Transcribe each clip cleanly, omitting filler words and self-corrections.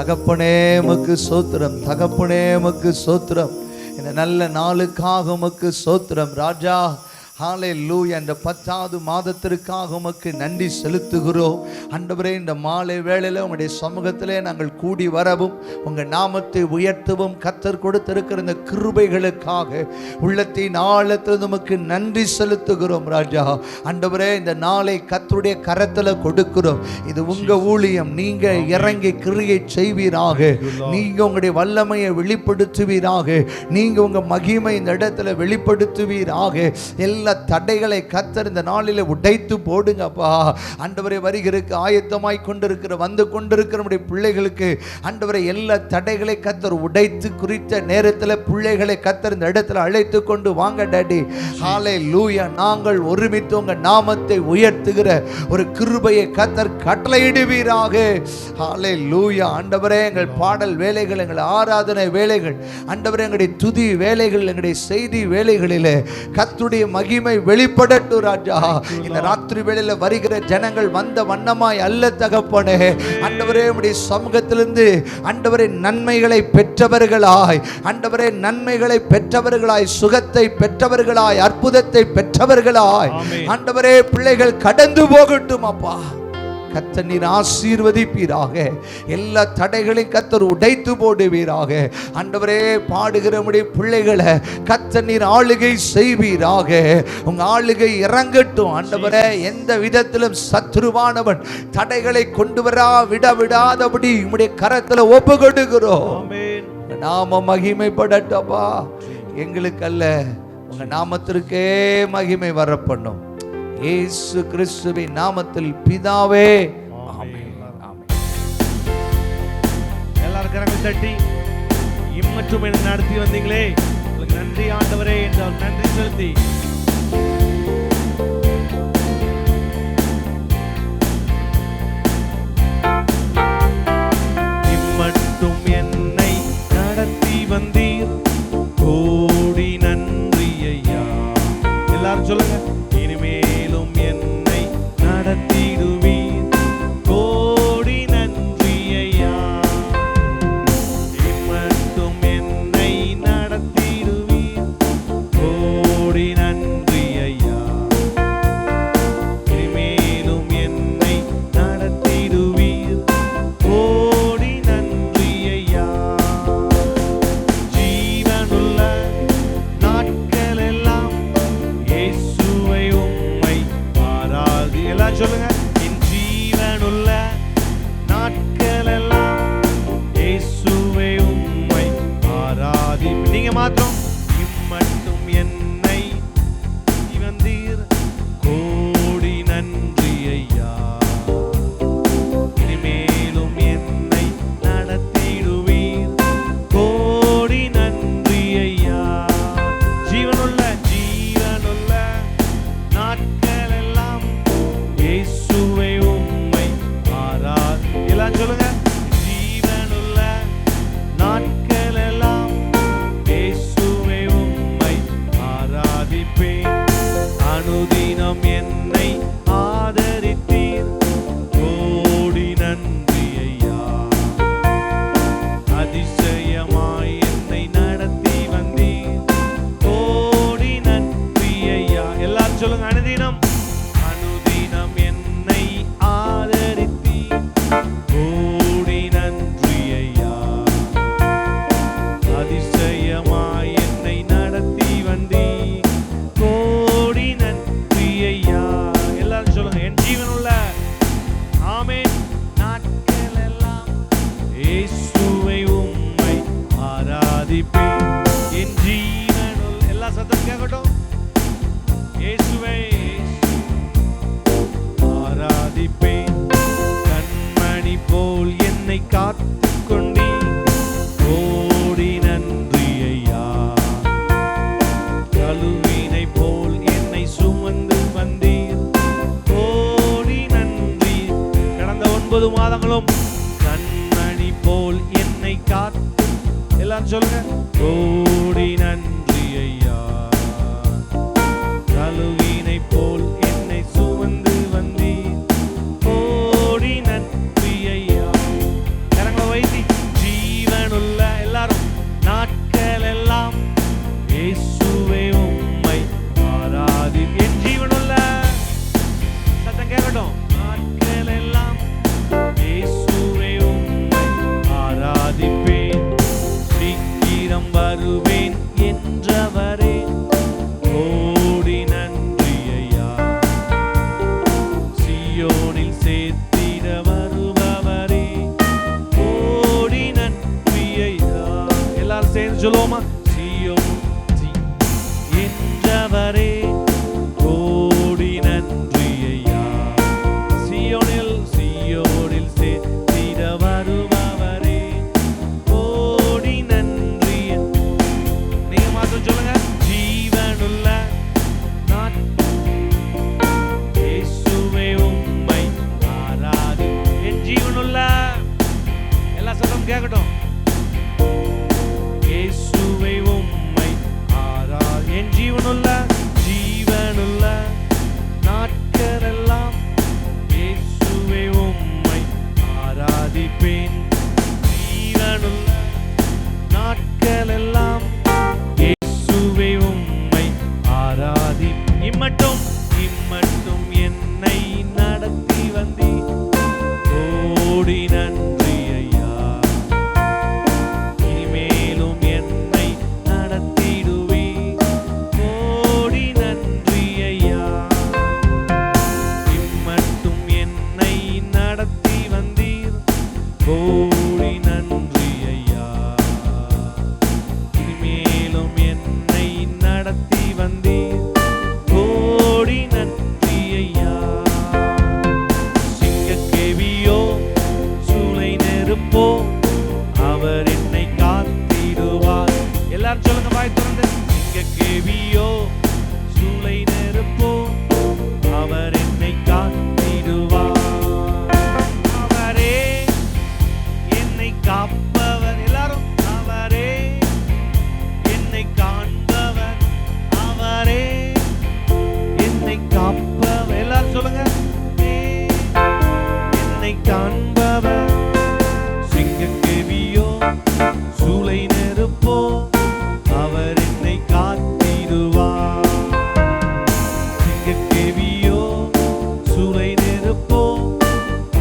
தகப்பனே உமக்கு ஸ்தோத்திரம், தகப்பனே உமக்கு ஸ்தோத்திரம். இந்த நல்ல நாளுக்காக உமக்கு ஸ்தோத்திரம் ராஜா. ஹல்லேலூயா. இந்த 10வது மாதத்திற்காக உமக்கு நன்றி செலுத்துகிறோம் ஆண்டவரே. இந்த மாலை வேளையில் உங்களுடைய சமூகத்திலே நாங்கள் கூடி வரவும் உங்கள் நாமத்தை உயர்த்தவும் கர்த்தர் கொடுத்திருக்கிற இந்த கிருபைகளுக்காக உள்ளத்தின் ஆழத்தில் உமக்கு நன்றி செலுத்துகிறோம் ராஜா. ஆண்டவரே, இந்த நாளை கர்த்தருடைய கரத்தில் கொடுக்கிறோம். இது உங்க ஊழியம். நீங்க இறங்கி கிரியை செய்வீராக. நீங்க உங்களுடைய வல்லமையை வெளிப்படுத்துவீராக. நீங்க உங்க மகிமை இந்த இடத்துல வெளிப்படுத்துவீராக. எல்லா தடைகளை கர்த்தர் இந்த நாளில் உடைத்து போடுங்கப்பா. ஆண்டவரே, வருகிறதுக்கு ஆயத்தமாய் கொண்டிருக்கிற வந்து கொண்டிருக்கிற நம்முடைய பிள்ளைகளுக்கு ஆண்டவரே எல்லா தடைகளை கர்த்தர் உடைத்து குறித்த நேரத்தில் பிள்ளைகளை கர்த்தர் இந்த இடத்துல அழைத்து கொண்டு வாங்க டாடி. ஹல்லேலூயா. நாங்கள் ஒருமித்து உங்க நாமத்தை உயர்த்துகிற ஒரு கிருபையை கர்த்தர் கட்டளையிடுவீராக. ஹல்லேலூயா. ஆண்டவரே, எங்கள் பாடல் வேலைகள், எங்கள் ஆராதனை வேலைகள், ஆண்டவரே எங்களுடைய துதி வேலைகள், எங்களுடைய செய்தி வேலைகளிலே கர்த்தருடைய மகிமை வெளிப்படட்டும் ராஜா. இந்த ராத்திரி வேளையில வருகிற ஜனங்கள் வந்த வண்ணமாய் அல்ல தகப்பனே. ஆண்டவரே, உம்முடைய சமூகத்திலிருந்து ஆண்டவரே நன்மைகளை பெற்றவர்களாய், ஆண்டவரே நன்மைகளை பெற்றவர்களாய், சுகத்தை பெற்றவர்களாய், அற்புதத்தை பெற்றவர்களாய் ஆண்டவரே பிள்ளைகள் கடந்து போகட்டும் அப்பா. கர்த்தர் நீர் ஆசீர்வதிப்பீராக. எல்லா தடைகளையும் கர்த்தர் உடைத்து போடுவீராக. ஆண்டவரே, பாடுகிற முடிய பிள்ளைகளை கர்த்தர் நீர் ஆளுகை செய்வீராக. உங்க ஆளுகை இறங்கட்டும் ஆண்டவரே. எந்த விதத்திலும் சத்துருவானவன் தடைகளை கொண்டு வரா விடாதபடி உம்முடைய கரத்துல ஒப்பு கொடுக்கிறோம். நாம மகிமைப்படட்டப்பா. எங்களுக்கு அல்ல, உங்க நாமத்திற்கே மகிமை வர பண்ணும். இயேசு கிறிஸ்துவின் நாமத்தில் பிதாவே, ஆமென். எல்லாரும் கரங்களை தட்டி இம்மட்டும் என்னை நடத்தி வந்தீங்களே, உங்களுக்கு நன்றி ஆண்டவரே என்றால் நன்றி செலுத்தி இம்மட்டும் என்னை நடத்தி வந்தீர், கோடி நன்றி ஐயா. எல்லாரும் சொல்லுங்க. இனிமேலும் என்னை நடத்திடுவீர், கோடி நன்றி ஐயா. இம்மட்டும் என்னை நடத்திடுவீர், கோடி நன்றி ஐயா. இனிமேலும் என்னை நடத்திடுவீர், கோடி நன்றி ஐயா. ஜீவனுள்ள நாட்கள் எல்லாம் இயேசுவை உம்மை ஆராதி. எல்லாம் சொல்லுங்க. என் ஜீவனுள்ள நாட்கள் எல்லாம் இயேசுவை உம்மை ஆராதி. நீங்க மாத்திரம் இம்மட்டும் என்னை வந்தீர், கோடி நன்றி ஐயா. இனிமேலும் என்னை நடத்திடுவீர், கோடி நன்றி ஐயா. ஜீவனுள்ள நாட்கள் எல்லாம் இயேசுவை உம்மை ஆராதி. எல்லாம் சொல்லுங்க. ஜீவனுள்ள நாட்கள் எல்லாம் இயேசுவை உம்மை ஆராதிப்பேன். அனுதினம் என்னை ஆதரித்தீர், கோடி நன்றி ஐயா. அதிசயமாய் என்னை நடத்தி வந்தீர், கோடி நன்றி ஐயா. எல்லாரும் சொல்லுங்க. அனுதினம் என்னை ஆதரித்தீர், கோடி நன்றி ஐயா. அதிசயமாய் என்னை நடத்தி வந்தீர், கோடி நன்றி ஐயா. எல்லாரும் சொல்லுங்க. என் ஜீவனுள்ள ஆமென் நாட்கள் எல்லாம் இயேசுவை உம்மை ஆராதிப்பேன். என் ஜீவனுள்ள எல்லா சத்தம் கேட்கட்டும். இயேசுவை ஆராதிப்பேன். கண்மணி போல் என்னை காத்துக் கொண்டீர், கோடி நன்றி ஐயா. கழுவினை போல் என்னை சுமந்து வந்தீர், கோடி நன்றி. கடந்த 9 மாதங்களும் கண்மணி போல் என்னை காத்து. எல்லாம் சொல்லுங்க. கோடி நன்றி ஐயா. கழுவினை போல் என்னை சுமந்து வந்தீர், கோடி நன்றி ஐயா. கரங்களை வைத்தி இம்மட்டும் என்னை நடத்தி வந்தி கோடி நன்றி ஐயா. இனிமேலும் என்னை நடத்திடுவி கோடி நன்றி ஐயா. இம்மட்டும் என்னை நடத்தி வந்தீர் கோடி நன்றி ஐயா. இனிமேலும் என்னை நடத்தி வந்தீர் கோடி நன்றி ஐயா. சிங்கக்கேவியோ சூளை நெருப்போ அவர் என்னை காத்திடுவார். எல்லாரும் சொல்லுங்க வாய் திறந்து. சிங்கக்கேவியோ சூளை நெருப்போ அவர் என்னை காத்திடுவார். அவரே என்னை காப்பவர். எல்லாரும் அவரே என்னை காண்பவர். அவரே என்னை காப்பவர். எல்லாரும் சொல்லுங்க. என்னை காண்பவர். சிங்கக்கேவியோ சூளை நெருப்போ அவர் என்னை காத்திடுவார். சிங்கக்கேவியோ சூளை நெருப்போ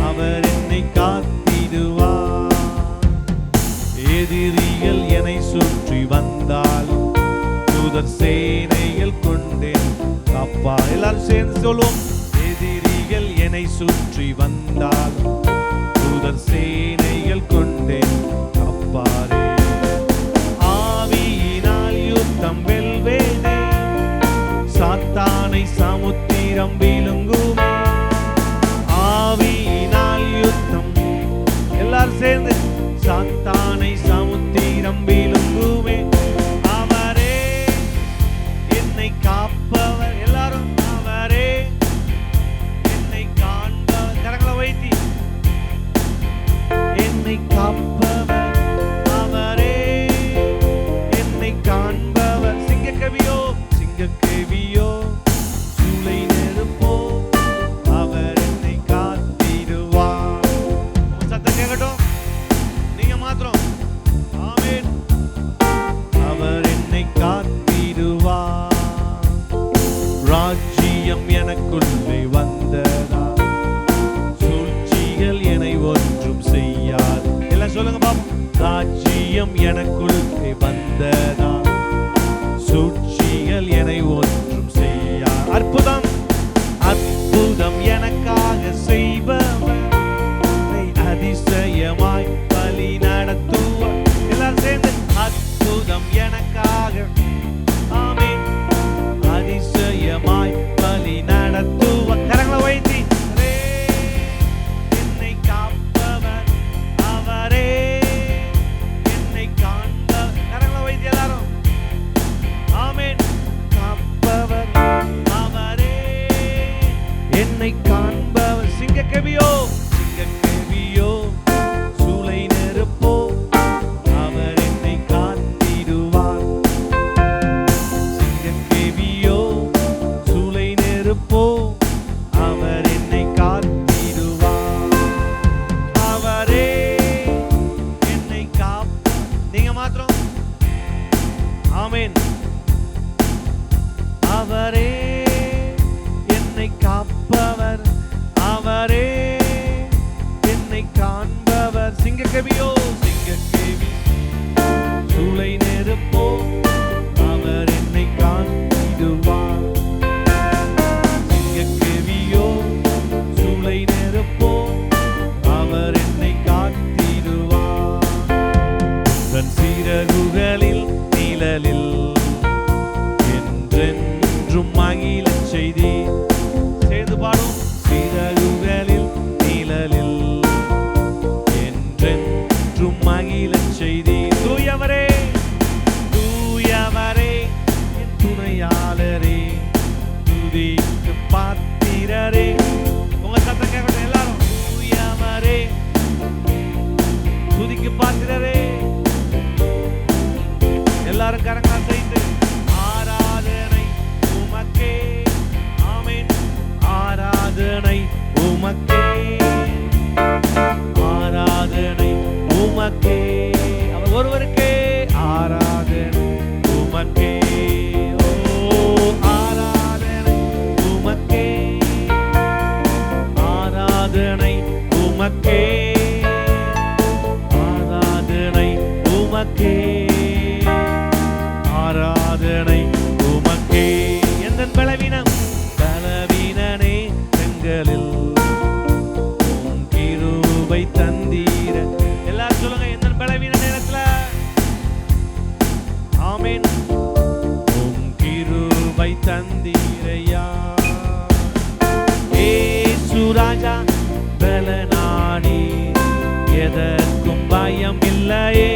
அவர் என்னை காத்திடுவார். எதிரிகள் என்னை சுற்றி வந்தாலும் தூதர் சேனைகள் கொண்டேன் காப்பா. எல்லாரும் சேர்ந்து சொல்லுவோம். எதிரிகள் என்னை சுற்றி வந்தாலும் தூதர் சேனைகள் கொண்டேன் காப்பாரே. ஆவியினால் யுத்தம் வெல்வேனே, சாத்தானை சமுத்திரம் விழுங்குமே. ஆவியினால் யுத்தம். எல்லாரும் சேர்ந்து. சாத்தானை சமுத்திரம் விழுங்குமே. அவரே என்னை காப்பவர். எல்லாரும் அவரே என்னை காண்பவர். கரங்களை வைத்தி. என்னை காப்பவர். அவரே என்னை காண்பவர். சிங்கக்கேவியோ சிங்கக்கேவியோ சூளை நெருப்போ அவர் என்னை காத்திடுவார். சத்தம் கேட்கட்டும். நீங்க மாத்திரம். ஆமென். அவர் என்னை காத்திடுவார். ராஜ்யம் எனக்குள்ளே வந்ததா, சூழ்ச்சிகள் என்னை ஒன்றும் செய்யாது. எல்லாம் சொல்லுங்க பாப்போம். ராஜ்யம் எனக்குள்ளே வந்ததா, சூழ்ச்சிகள் என்னை ஒன்றும் செய்யாது. அற்புதம் அற்புதம் எனக்காக செய்பவர், என்னை அதிசயமாய் வழி நடத்துவார். எல்லாரும் சேர்ந்து. அற்புதம் எனக்காக. ஆமென். அதிசயமாய் வழி நடத்துவார். கரங்களை வைத்தி. என்னை காப்பவர். அவரே என்னை காண்பவர். கரங்களை வைத்தி எல்லாரும். ஆமென். காப்பவர். அவரே என்னை காண்பவர். சிங்கக்கேவியோ சிங்கக்கேவியோ சூளை நெருப்போ அவர் என்னை காத்திடுவார். சிங்கக்கேவியோ சூளை நெருப்போ அவர் என்னை காத்திடுவார். அவரே என்னை காப்ப. நீங்க மாத்திரம். ஆமென். அவரே என்னை காப்பவர். அவரே என்னை காண்பவர். சிங்கக்கேவியோ சிங்கக்கேவி சூளை நெருப்போ அவர் என்னை காத்திடுவார். சிங்கக்கேவியோ சூளை நெருப்போ அவர் என்னை காத்திடுவார். தன் சிறகுகளில் நிழலில் என்றென்றும் மகிழச் செய்தி. சேர்ந்து பாடும். சிறகுகளில் நிழலில் என்றென்றும் மகிழச் செய்தி. தூயவரே தூயவரே என் துணையாளரே, துதிக்கு பாத்திரரே. உங்க சத்தம் கேட்கட்டும் எல்லாரும். தூயவரே துதிக்கு பாத்திரரே. எல்லாரும் கரங்களா செய்து. ஆராதனை உமக்கே. ஆமென். ஆராதனை உமக்கே. ஆராதனை உமக்கே. அவர் ஒருவருக்கே ஆராதனை உமக்கே. ஓ ஆராதனை உமக்கே. ராஜா பலனானி எதற்கும் பயம் இல்லையே.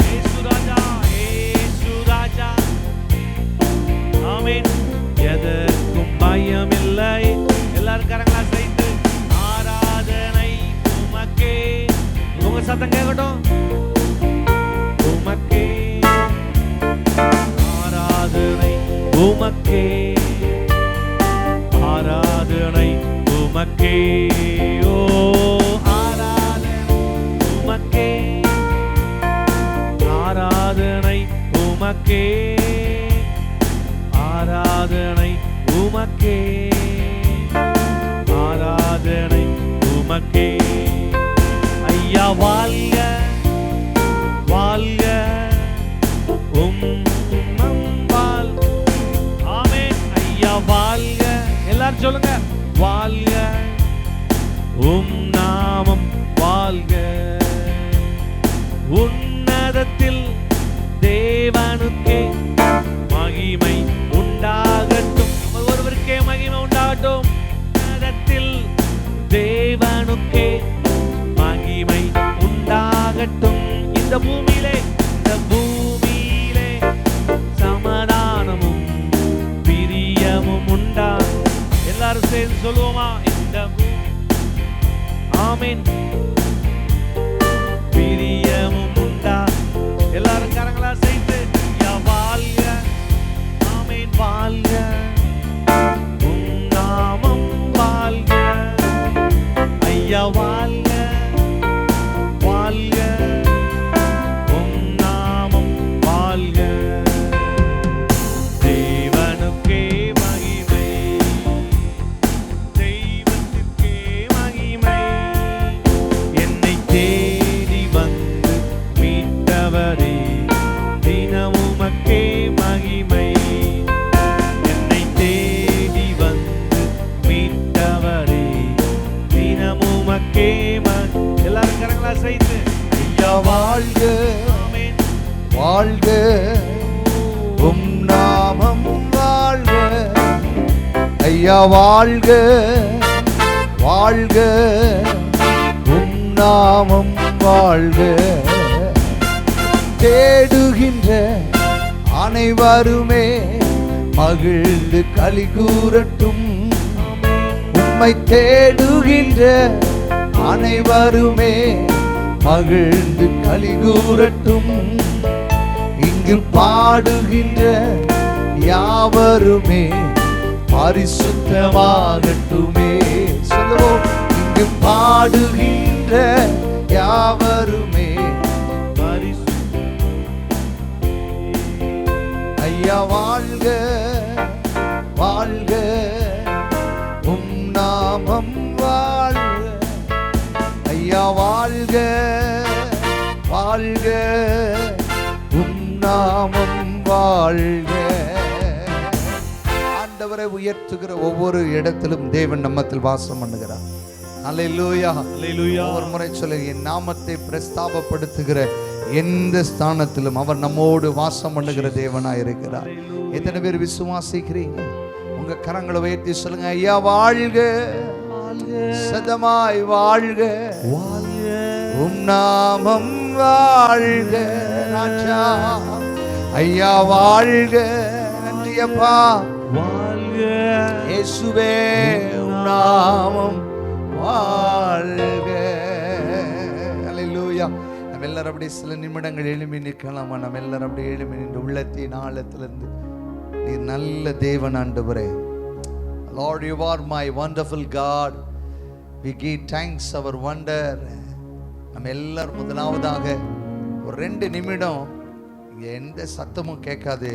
இயேசு ராஜா, இயேசு ராஜா, ஆமென். எதற்கும் பயம் இல்லை. எல்லாரும் கரங்களா சேர்த்து ஆராதனை உமக்கே. உங்க சத்தம் கேட்கட்டும். உமக்கே ஆராதனை, உமக்கே ஆராதனை, உமக்கே. ஓ ஆராதனை உமக்கே, ஆராதனை உமக்கே, ஆராதனை உமக்கே, ஆராதனை உமக்கே. ஐயா வாழ்க வாழ்க வாழ். ஆமென். ஐயா வாழ்க. எல்லாரும் சொல்லுங்க. வாழ்க நாமம் வாழ்க. உன்னதத்தில் தேவனுக்கே மகிமை உண்டாகட்டும். ஒருவருக்கே மகிமை உண்டாகட்டும். உன்னதத்தில் தேவனுக்கே மகிமை உண்டாகட்டும். இந்த பூமியிலே, இந்த பூமியிலே சமாதானமும் பிரியமும் உண்டா. எல்லாரும் சேர்ந்து சொல்லுவோமா? இந்த ஆமென். பிரியமும் உண்டா. எல்லாரும் கரங்களா சேர்த்து வாழ்க. ஆமென். வாழ்க நாமம் வாழ்க. ஐயா வாழ்க வாழ்க நாமம் வாழ்க. தேவனுக்கே மகிமை, தெய்வத்திற்கே மகிமை. என்னை தேடி வந்து மீட்டவரே தினமுமக்கே மகிமை. என்னை தேடி வந்து மீட்டவரே தினமுமக்கே. எல்லாரும் கரங்களா செய்து ஐயா வாழ்க வாழ்க நாமம் வாழ்க. ஐயா வாழ்க வாழ்க நாமம் வாழ்க. தேடுகின்ற அனைவருமே மகிழ்ந்து களி கூறட்டும். உம்மை தேடுகின்ற அனைவருமே மகிழ்ந்து களி கூறட்டும். இங்கு பாடுகின்ற யாவருமே பரிசுத்தமாகட்டுமே. சொல்லுவோம். இங்கு பாடுகின்ற யாவருமே ஐயா வாழ்க வாழ்க நாமம் வாழ்க. ஐயா வாழ்க வாழ்க நாமம் வாழ்க. ஆண்டவரை உயர்த்துகிற ஒவ்வொரு இடத்திலும் தேவன் நம்மத்தில் வாசம் பண்ணுகிறார். அல்லேலூயா அல்லேலூயா. ஒரு முறை சொல்லுங்க. என் நாமத்தை பிரஸ்தாபப்படுத்துகிற எந்த ஸ்தானத்திலும் அவர் நம்மோடு வாசம் பண்ணுகிற தேவனாய் இருக்கிறார். எத்தனை பேர் விசுவாசிக்கிறீங்க? உங்க கரங்களை உயர்த்தி சொல்லுங்க. ஐயா வாழ்க சதமாய் வாழ்க நாமம் வாழ்க. ராஜா ஐயா வாழ்க. நன்றி அப்பா. வாழ்க இயேசுவே நாமம் வாழ்க. அல்லேலூயா. நம்ம எல்லாரும் அப்படியே சில நிமிடங்கள் எழுப்பி நிற்கலாமா? நம்ம எல்லாரும் அப்படியே எழுப்பி நின்று உள்ளத்தின் ஆழத்திலிருந்து நீர் நல்ல தேவன் ஆண்டவரே. Lord, you are my wonderful God. We give thanks our wonder. நம்ம எல்லாரும் முதலாவதாக ஒரு 2 நிமிடம் இங்கே எந்த சத்தமும் கேட்காது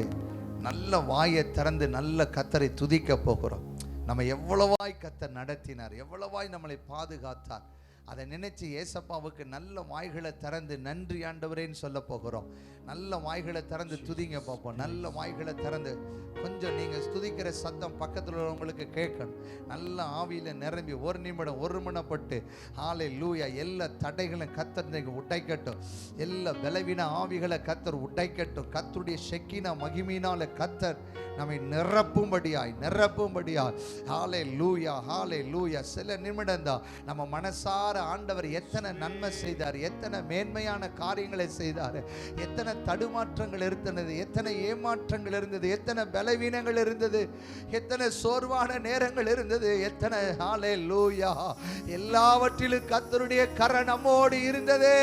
நல்ல வாயை திறந்து நல்ல கர்த்தரை துதிக்க போகிறோம். நம்ம எவ்வளவாய் கர்த்தர் நடத்தினார், எவ்வளவாய் நம்மளை பாதுகாத்தார். அதை நினைச்சு ஏசப்பாவுக்கு நல்ல வாய்களை திறந்து நன்றி ஆண்டவரேன்னு சொல்ல போகிறோம். நல்ல வாய்களை திறந்து துதிங்க பார்ப்போம். நல்ல வாய்களை திறந்து கொஞ்சம் நீங்கள் துதிக்கிற சத்தம் பக்கத்தில் உள்ளவங்களுக்கு கேட்கணும். நல்ல ஆவியில் நிரம்பி ஒரு நிமிடம் ஒருமனப்பட்டு ஹல்லேலூயா. எல்லா தடைகளும் கர்த்தர் நீங்கள் உடைக்கட்டும். எல்லா பலவீன ஆவிகளை கர்த்தர் உடைக்கட்டும். கர்த்தருடைய ஷெக்கினா மகிமையினால கர்த்தர் நம்மை நிரப்பும்படியாய் ஹல்லேலூயா ஹல்லேலூயா. சில நிமிடம் தான் நம்ம மனசார ஆண்டவர் எத்தனை நன்மை செய்தார், எத்தனை மேன்மையான காரியங்களை செய்தார், எத்தனை தடுமாற்றங்கள் இருந்தது, எத்தனை ஏமாற்றங்கள் இருந்தது, எத்தனை பலவீனங்கள் இருந்தது, எத்தனை சோர்வான நேரங்கள் இருந்தது, எத்தனை ஹல்லேலூயா. எல்லாவற்றிலும் கர்த்தருடைய கரம் நம்மோடு இருந்ததே.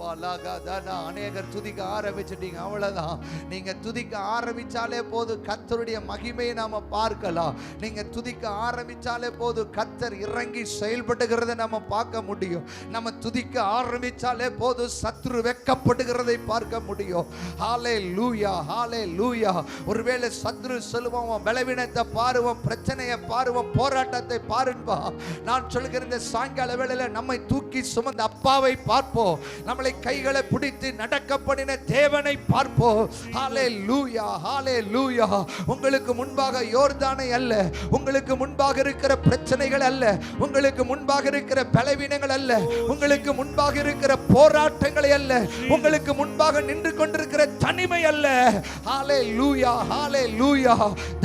அநேகர் துதிக்க ஆரம்பிச்சிட்டீங்க, அவ்வளவுதான். நீங்க துதிக்க ஆரம்பிச்சாலே போது கர்த்தருடைய மகிமையை நாம பார்க்கலாம். நீங்க துதிக்க ஆரம்பிச்சாலே போது கர்த்தர் இறங்கி செயல்படுகிறதை நம்ம பார்க்க முடியும். நம்ம துதிக்க ஆரம்பிச்சாலே போது சத்ரு வெட்கப்படுகிறதை பார்க்க முடியும். ஹல்லேலூயா ஹல்லேலூயா. ஒருவேளை சத்ரு சொல்லுவான், பலவீனத்தை பாருவோம், பிரச்சனையை பாருவோம், போராட்டத்தை பாருப்பா. நான் சொல்கிற இந்த சாயங்கால வேளையில நம்மை தூக்கி சுமந்த அப்பாவை பார்ப்போம். நம்மளை கைகளை பிடித்து நடக்க பண்ணின தேவனை பார்ப்போம். ஹல்லேலூயா ஹல்லேலூயா. உங்களுக்கு முன்பாக யோர்தானை அல்ல, உங்களுக்கு முன்பாக இருக்கிற பிரச்சனைகள் அல்ல, உங்களுக்கு முன்பாக இருக்கிற பலவீனங்கள் அல்ல, உங்களுக்கு முன்பாக இருக்கிற போராட்டங்களை அல்ல, உங்களுக்கு முன்பாக நின்று கொண்டிருக்கிற தனிமை அல்ல. ஹல்லேலூயா ஹல்லேலூயா.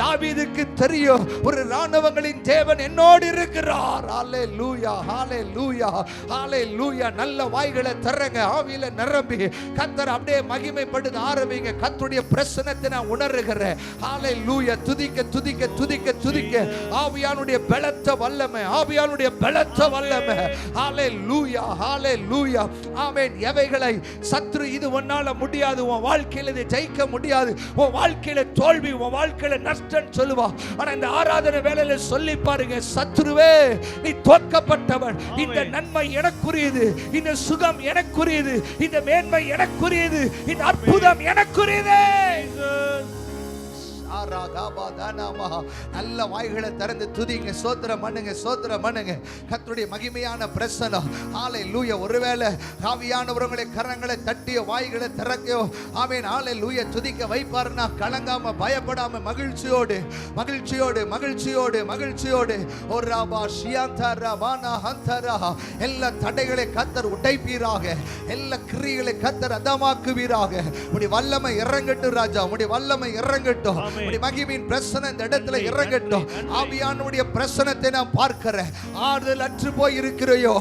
தாவீதுக்கு தெரியும், ஒரு ராணுவங்களின் தேவன் என்னோடு இருக்கிறார். ஹல்லேலூயா ஹல்லேலூயா ஹல்லேலூயா. நல்ல வாய்களை தரங்க, ஆவியில நிரம்பி கர்த்தர் அப்படியே மகிமைப்படுத்த ஆரம்பிங்க. கர்த்தருடைய பிரசன்னத்தை நான் உணர்கிறேன். ஹல்லேலூயா. துதிக்க துதிக்க துதிக்க துதிக்க ஆவியானுடைய பலத்த வல்லமை, ஆவியானுடைய பலத்த வல்லமை. ஹல்லேலூயா ஹல்லேலூயா. ஆமென். எவைகளை சத்ரு இது ஒன்னால முடியாது, உன் வாழ்க்கையில இதை ஜெயிக்க முடியாது, உன் வாழ்க்கையில தோல்வி, உன் வாழ்க்கையில நஷ்டம் சொல்லுவா. ஆனா இந்த ஆராதனை வேளையில சொல்லி பாருங்க, சத்ருவே நீ தோற்கப்பட்டவன். இந்த நன்மை எனக்குரியது, இந்த சுகம் எனக்குரியது, இந்த மேன்மை எனக்குரியது, இந்த அற்புதம் எனக்குரியது. நல்ல வாய்களை திறந்து துதிங்க, ஸ்தோத்திரம் பண்ணுங்க, ஸ்தோத்திரம் பண்ணுங்க. கர்த்தருடைய மகிமையான பிரசன்னம். ஹல்லேலூயா. ஒருவேளை ஆவியானவர்களை கரங்களை தட்டிய வாய்களை திறக்கையோ ஆமென் ஹல்லேலூயா துதிக்க வைப்பார்னா கலங்காம பயப்படாம மகிழ்ச்சியோடு மகிழ்ச்சியோடு மகிழ்ச்சியோடு மகிழ்ச்சியோடு ஒரு ராபா ஷியாந்தரா வானா ஹந்தரா. எல்லா தடைகளை கர்த்தர் உடைப்பீராக, எல்லா கிரியைகளை கர்த்தர் அதமாக்குவீராக. உம்முடைய வல்லமை இறங்கட்டும் ராஜா, உம்முடைய வல்லமை இறங்கட்டும். மகிமையின் பிரசன்னம் இந்த இடத்துல இறங்கட்டும். ஆவியானவருடைய பிரசன்னத்தை நான் பார்க்கிறேன். ஆறுதல் அற்று போய் இருக்கிறையோ,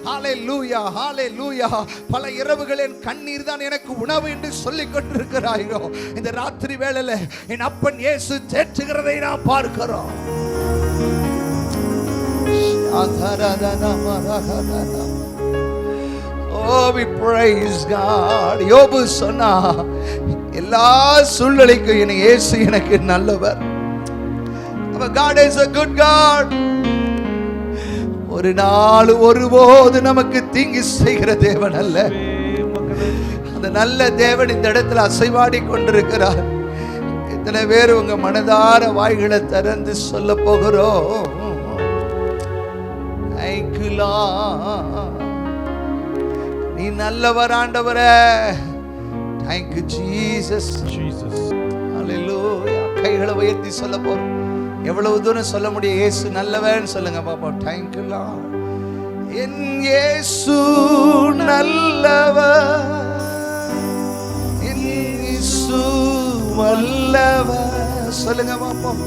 ஹல்லேலூயா ஹல்லேலூயா. பல இரவுகள் என் கண்ணீர் தான் எனக்கு உணவு என்று சொல்லிக் கொண்டிருக்கிறாயோ, இந்த ராத்திரி வேளையில என் அப்பன் இயேசு தேற்றுகிறதை நான் பார்க்கிறோம். Oh, we praise God. யோபு சொன்னா, எல்லா சூழ்நிலைக்கும் இயேசு எனக்கு நல்லவர். God is a good God. ஒரு நாள் ஒருபோது நமக்கு தீங்கு செய்கிற தேவன் அல்ல. அந்த நல்ல தேவன் இந்த இடத்துல அசைவாடி கொண்டிருக்கிறார். எத்தனை பேர் உங்க மனதார வாய்களை திறந்து சொல்ல போகிறோம், Thank you Lord. நீ நல்லவர் ஆண்டவரே. Thank you Jesus. Hallelujah. கைகளை உயர்த்தி சொல்ல போறோம். எவ்வளவு தூரம் சொல்ல முடியும்? இயேசு நல்லவர்னு சொல்லுங்க பாப்போம். Thank you Lord. என் இயேசு நல்லவர், என் இயேசு வல்லவர். சொல்லுங்க பாப்போம்.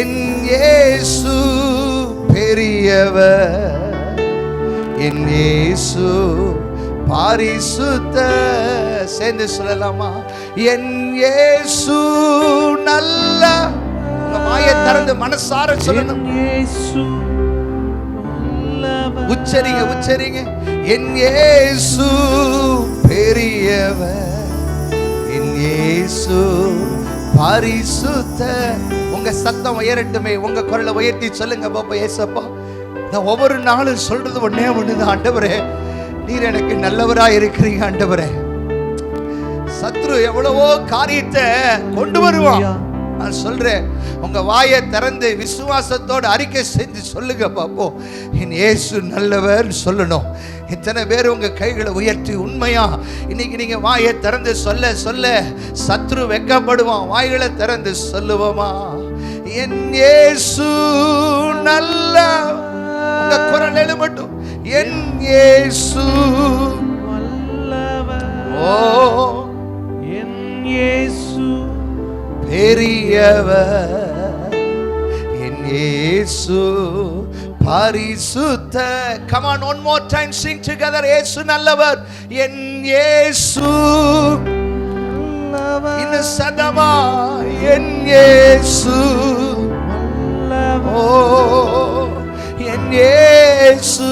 என் இயேசு பெரியவர், என் இயேசு பரிசுத்த. சேர்ந்து சொல்லலாமா? என் இயேசு நல்ல. வாயை திறந்து மனசார சொல்லணும். உச்சரிங்க உச்சரிங்க. என் இயேசு பெரியவர், என் இயேசு பரிசுத்த. உங்க சத்தம் உயரட்டுமே, உங்க குரலை உயர்த்தி சொல்லுங்க பாப்பா. ஏசப்பா, நான் ஒவ்வொரு நாளும் சொல்றது ஒன்னே ஒண்ணுதான். ஆண்டவரே, நீர் எனக்கு நல்லவரா இருக்கிறீங்க. ஆண்டவரே, சத்ரு எவ்வளவோ காரியத்தை கொண்டு வருவான். நான் சொல்றேன், உங்க வாயை திறந்து விசுவாசத்தோடு அறிக்கை செஞ்சு சொல்லுங்க பாப்போம். என் இயேசு நல்லவர் சொல்லணும். இத்தனை பேர் உங்க கைகளை உயர்த்தி உண்மையா இன்னைக்கு நீங்க வாயை திறந்து சொல்ல சொல்ல சத்ரு வெட்கப்படுவான். வாய்களை திறந்து சொல்லுவோமா, என் இயேசு நல்ல, உங்க குரல் எழுமட்டும், என் இயேசு நல்லவர், ஓ என் இயேசு பெரியவர், என் இயேசு பரிசுத்த. Come on, one more time, sing together. இயேசு நல்லவர், என் இயேசு நல்லவர், இன்னும் சதமா, என் இயேசு நல்லவர், ஓ என் இயேசு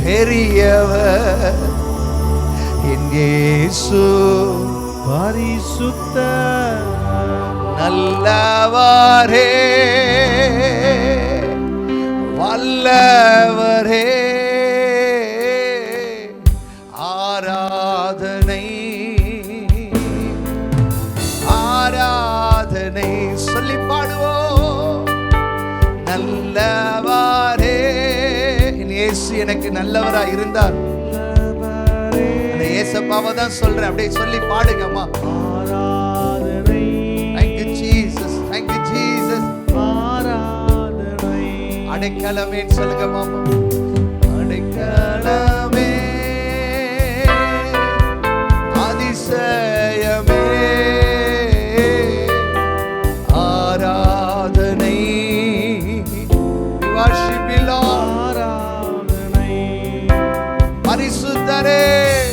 பெரியவர், என் இயேசு பரிசுத்த நல்லவரே, வல்லவரே, ஆராதனை ஆராதனை சொல்லி பாடுவோம். நல்லவரே, இயேசு எனக்கு நல்லவரா இருந்தார். அந்த இயேசப்பாவை தான் சொல்றேன், அப்படியே சொல்லி பாடுங்கம்மா. ஆராதனை, Thank you Jesus, thank you Jesus. ஆராதனை, அடைக்கலமே சொல்லுங்க மாமா. அடைக்கலமே, அதிசயமே, ஆராதனை, worship you Lord. ஆராதனை, பரிசுத்தரே,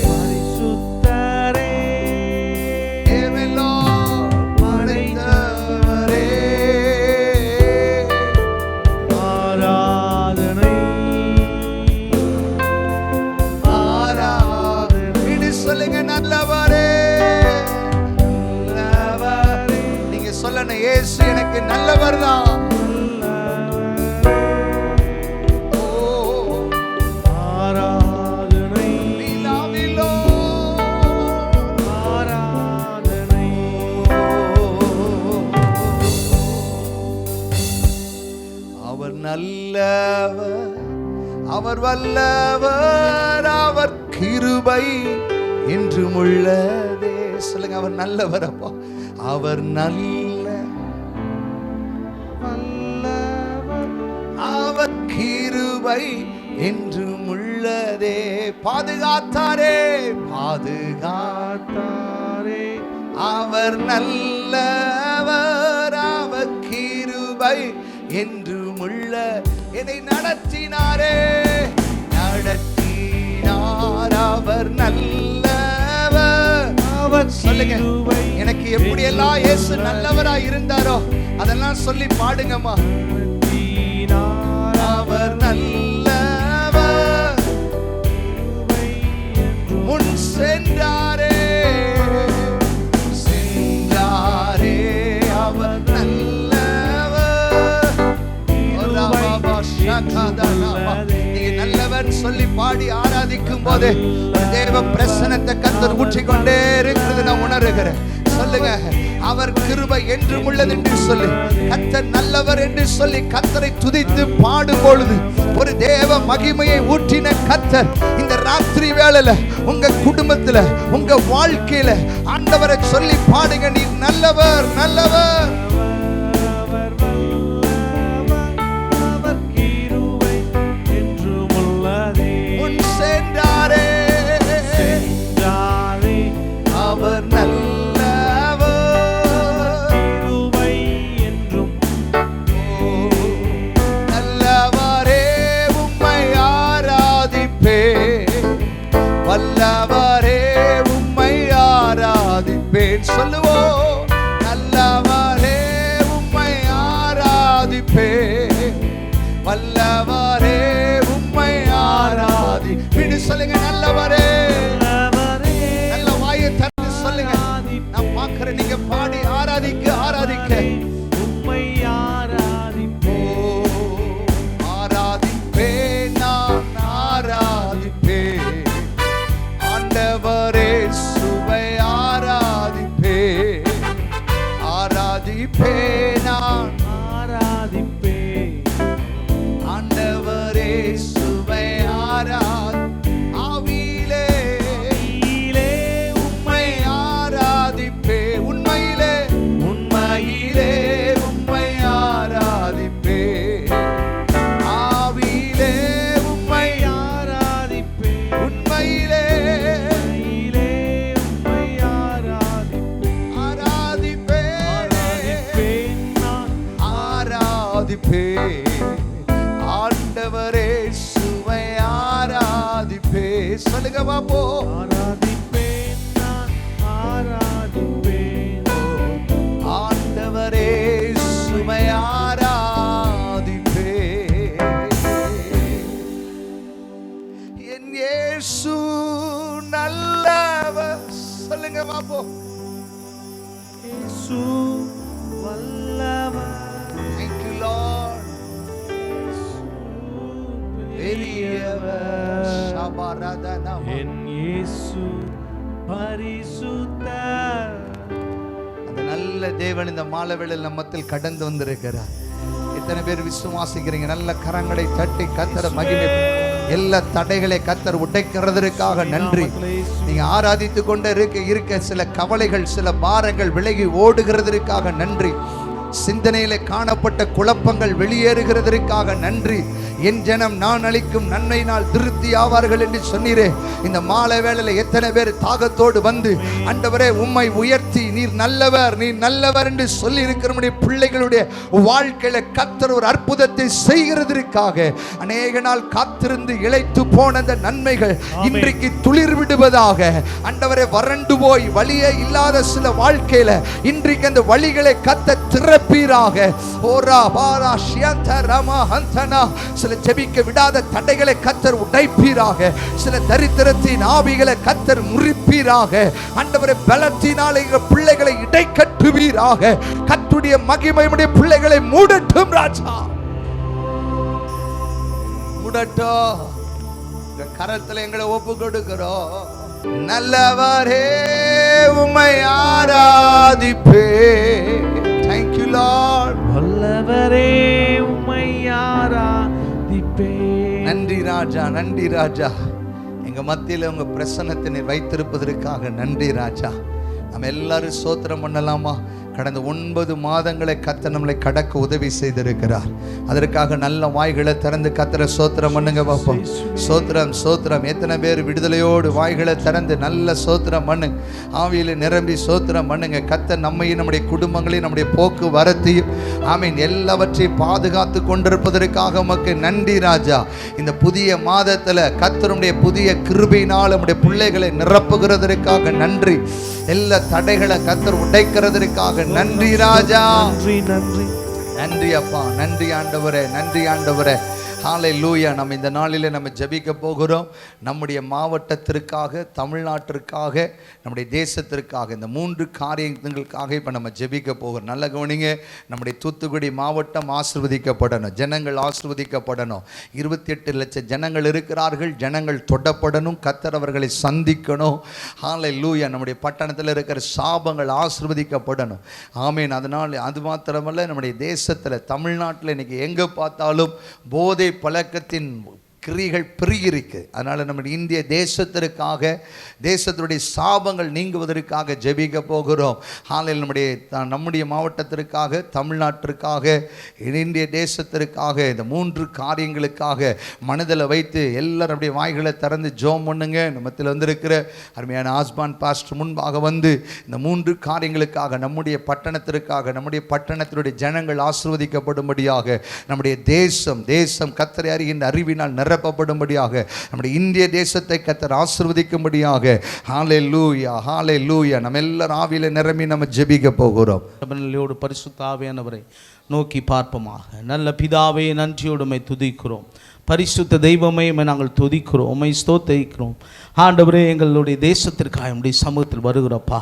பரிசுத்தரே, Amen Lord. படைத்தவரே, ஆராதனை, ஆராதனை. இது சொல்லுங்க, நல்லவரே, நல்லவரே. நீங்க சொல்லணும், இயேசு எனக்கு நல்லவர் தான். ஆராதனை, We love you Lord. ஆராதனை, அவர் நல்லவர், அவர் வல்லவர், அவர் கிருபை என்றும் உள்ளதே. சொல்லுங்க, அவர் நல்லவர் அப்பா, அவர் நல்ல வல்லவர், அவர் கிருபை என்றும் உள்ளதே. பாதுகாத்தாரே, காத்தாரே, அவர் நல்லவர், அவர் கிருபை என்றும் உள்ள. என்னை நடத்தினாரே, நடத்தினார், அவர் நல்லவர். அவர் சொல்லுங்க, கிருபை எனக்கு எப்படி எல்லாம் இயேசு நல்லவரா இருந்தாரோ அதெல்லாம் சொல்லி பாடுங்கம்மா. நடத்தினார், அவர் நல்லவர், முன் சென்றாரே, சென்றாரே, அவர் நல்லவர். நீங்க நல்லவர் சொல்லி பாடி ஆராதிக்கும் போது தேவ பிரசன்னத்தை கர்த்தர் ஊற்றிக்கொண்டே இருக்கிறது நான் உணர்கிறேன். சொல்லுங்க, அவர் கிருபை என்றும் உள்ளது என்று சொல்லி, கர்த்தர் நல்லவர் என்று சொல்லி கர்த்தரை துதித்து பாடும் பொழுது ஒரு தேவ மகிமையை ஊற்றின கர்த்தர் இந்த ராத்திரி வேளையில உங்க குடும்பத்துல, உங்க வாழ்க்கையில ஆண்டவரை சொல்லி பாடுங்க. நீ நல்லவர், நல்லவர். அவர் நல்லவர், கிருபை என்றும். நல்லவரே உம்மை ஆராதிப்பேன், வல்லவரே உம்மை ஆராதிப்பேன். சொல்லுவோம், நல்லவரே உம்மை ஆராதிப்பேன், வல்லவரே உம்மை ஆராதிப்பேன். சொல்லுங்க, நல்லவரே. சொல்லுங்க, நான் பார்க்கிறேன் நீங்க பாடி ஆராதிக்க ஆராதிக்க. உம்மை ஆராதிப்பேன், ஆராதிப்பேன், நான் ஆராதிப்பேன், ஆண்டவரே சுவை ஆராதிப்பேன், ஆராதிப்பேன். ஆராதிப்பே, ஆண்டவரே சுவை ஆராதிப்பே. சொல்லுங்க பாப்போ. ஆராதிப்பேன், நான் ஆராதிப்பேன். ஆண்டவரே சுவை ஆராதிப்பே. என் இயேசு நல்லவர். சொல்லுங்க பாப்போ. இயேசு வல்லவர். Thank you Lord. பெரியவர். சபரதனம. என் இயேசு பரிசுத்தர். அந்த நல்ல தேவன் இந்த மாலை வேளையில் நம்மத்தில் கடந்து வந்திருக்கிறார். எத்தனை பேர் விசுவாசிக்கிறீங்க? நல்ல கரங்களை தட்டி கர்த்தரை மகிமை. எல்லா தடைகளை கர்த்தர் உடைக்கிறதற்காக நன்றி. நீங்க ஆராதித்து கொண்டே இருக்க சில கவலைகள், சில பாரங்கள் விலகி ஓடுகிறதற்காக நன்றி. சிந்தனையில காணப்பட்ட குழப்பங்கள் வெளியேறுகிறதற்காக நன்றி. என் ஜனம் நான் அளிக்கும் நன்மையினால் திருப்தி ஆவார்கள் என்று சொன்னீரே. இந்த மாலை வேளையில எத்தனை பேர் தாகத்தோடு வந்து, ஆண்டவரே உம்மை உயர்த்தி நீர் நல்லவர், நீர் நல்லவர் என்று சொல்லி இருக்கிற பிள்ளைகளுடைய வாழ்க்கையில கர்த்தர் ஒரு அற்புதத்தை செய்கிறதற்காக அநேக நாள் காத்திருந்து இளைத்து போன அந்த நன்மைகள் இன்றைக்கு துளிர் விடுவதாக. ஆண்டவரே வறண்டு போய் வழியே இல்லாத சில வாழ்க்கையில இன்றைக்கு அந்த வழிகளை கர்த்தர் திறப்பீராக. ஓரா பாரா ஷியந்த ரமா ஹந்தனா. சில ஜெபிக்க விடாத தடைகளை கர்த்தர் உடைப்பீராக. சில தரித்திரத்தின் ஆவிகளை கர்த்தர் முறிப்பீராக. ஆண்டவரே பலத்தினாலே பிள்ளைகளை இடைக்கட்டுவீராக. கர்த்தருடைய மகிமையுடைய பிள்ளைகளை மூடட்டும் ராஜா, மூடட்டும். கரத்துல எங்களை ஒப்பு கொடுக்கிறோம். நல்லவரே உம்மை ஆராதிப்பே. Thank you Lord. வல்லவரே உம்மை ஆராதிப்பேன். நன்றி ராஜா, நன்றி ராஜா. எங்க மத்தியில உங்க பிரசன்னத்தை வைத்திருப்பதற்காக நன்றி ராஜா. நம்ம எல்லாரும் ஸ்தோத்திரம் பண்ணலாமா? கடந்த 9 மாதங்களை கர்த்தர் நம்மளை கடக்க உதவி செய்திருக்கிறார். அதற்காக நல்ல வாய்களை திறந்து கர்த்தரை ஸ்தோத்திரம் பண்ணுங்க பாப்போம். ஸ்தோத்திரம் ஸ்தோத்திரம். எத்தனை பேர் விடுதலையோடு வாய்களை திறந்து நல்ல ஸ்தோத்திரம் பண்ணுங்க. ஆவியில நிரம்பி ஸ்தோத்திரம் பண்ணுங்க. கர்த்தர் நம்மையும் நம்முடைய குடும்பங்களையும் நம்முடைய போக்கு வரத்தையும் ஆமீன் எல்லாவற்றையும் பாதுகாத்து கொண்டிருப்பதற்காக உமக்கு நன்றி ராஜா. இந்த புதிய மாதத்துல கர்த்தருடைய புதிய கிருபையினால் நம்முடைய பிள்ளைகளை நிரப்புகிறதற்காக நன்றி. எல்லா தடைகளை கர்த்தர் உடைக்கிறதற்காக நன்றி ராஜா. நன்றி நன்றி நன்றி அப்பா, நன்றி ஆண்டவரே, நன்றி ஆண்டவரே. ஹல்லேலூயா. நம்ம இந்த நாளிலே நம்ம ஜெபிக்க போகிறோம். நம்முடைய மாவட்டத்திற்காக, தமிழ்நாட்டிற்காக, நம்முடைய தேசத்திற்காக, இந்த 3 காரியங்களுக்காக இப்போ நம்ம ஜெபிக்க போகிறோம். நல்ல கவனிங்க. நம்முடைய தூத்துக்குடி மாவட்டம் ஆசீர்வதிக்கப்படணும், ஜனங்கள் ஆசீர்வதிக்கப்படணும். 28 லட்சம் ஜனங்கள் இருக்கிறார்கள். ஜனங்கள் தொடப்படணும், கர்த்தர் அவர்களை சந்திக்கணும். ஹல்லேலூயா. நம்முடைய பட்டணத்தில் இருக்கிற சாபங்கள் ஆசீர்வதிக்கப்படணும். ஆமீன். அதனால் அது மாத்திரமல்ல, நம்முடைய தேசத்தில் தமிழ்நாட்டில் இன்னைக்கு எங்கே பார்த்தாலும் போதை பழக்கத்தின் கிரிகள் பெருகிருக்கு. அதனால் நம்முடைய இந்திய தேசத்திற்காக, தேசத்தினுடைய சாபங்கள் நீங்குவதற்காக ஜெபிக்க போகிறோம். ஹாலையில் நம்முடைய மாவட்டத்திற்காக, தமிழ்நாட்டிற்காக, இந்திய தேசத்திற்காக, இந்த 3 காரியங்களுக்காக மனதில் வைத்து எல்லாரும் அப்படியே வாய்களை திறந்து ஜெபம் பண்ணுங்க. நம்மத்தில் வந்திருக்கிற அருமையான ஆஸ்பான் பாஸ்டர் முன்பாக வந்து இந்த 3 காரியங்களுக்காக, நம்முடைய பட்டணத்திற்காக, நம்முடைய பட்டணத்தினுடைய ஜனங்கள் ஆசீர்வதிக்கப்படும்படியாக, நம்முடைய தேசம் கர்த்தரை அறிகின்ற அறிவினால் நிரப்பப்படும்படியாக, நம்முடைய இந்திய தேசத்தை கர்த்தர் ஆசீர்வதிக்கும்படியாக. ஹல்லேலூயா, ஹல்லேலூயா. நம்ம எல்லாரும் ஆவியில நிரம்பி நம்ம ஜெபிக்க போகிறோம். பரிசுத்த ஆவியானவரை நோக்கி பார்ப்போமாக. நல்ல பிதாவே, நன்றியோடு உம்மை துதிக்கிறோம். பரிசுத்த தெய்வமே, நாங்கள் துதிக்கிறோம், உம்மை ஸ்தோத்திரிக்கிறோம். ஆண்டவரே, எங்களுடைய தேசத்திற்காக உம்முடைய சமூகத்தில் வருகிறப்பா.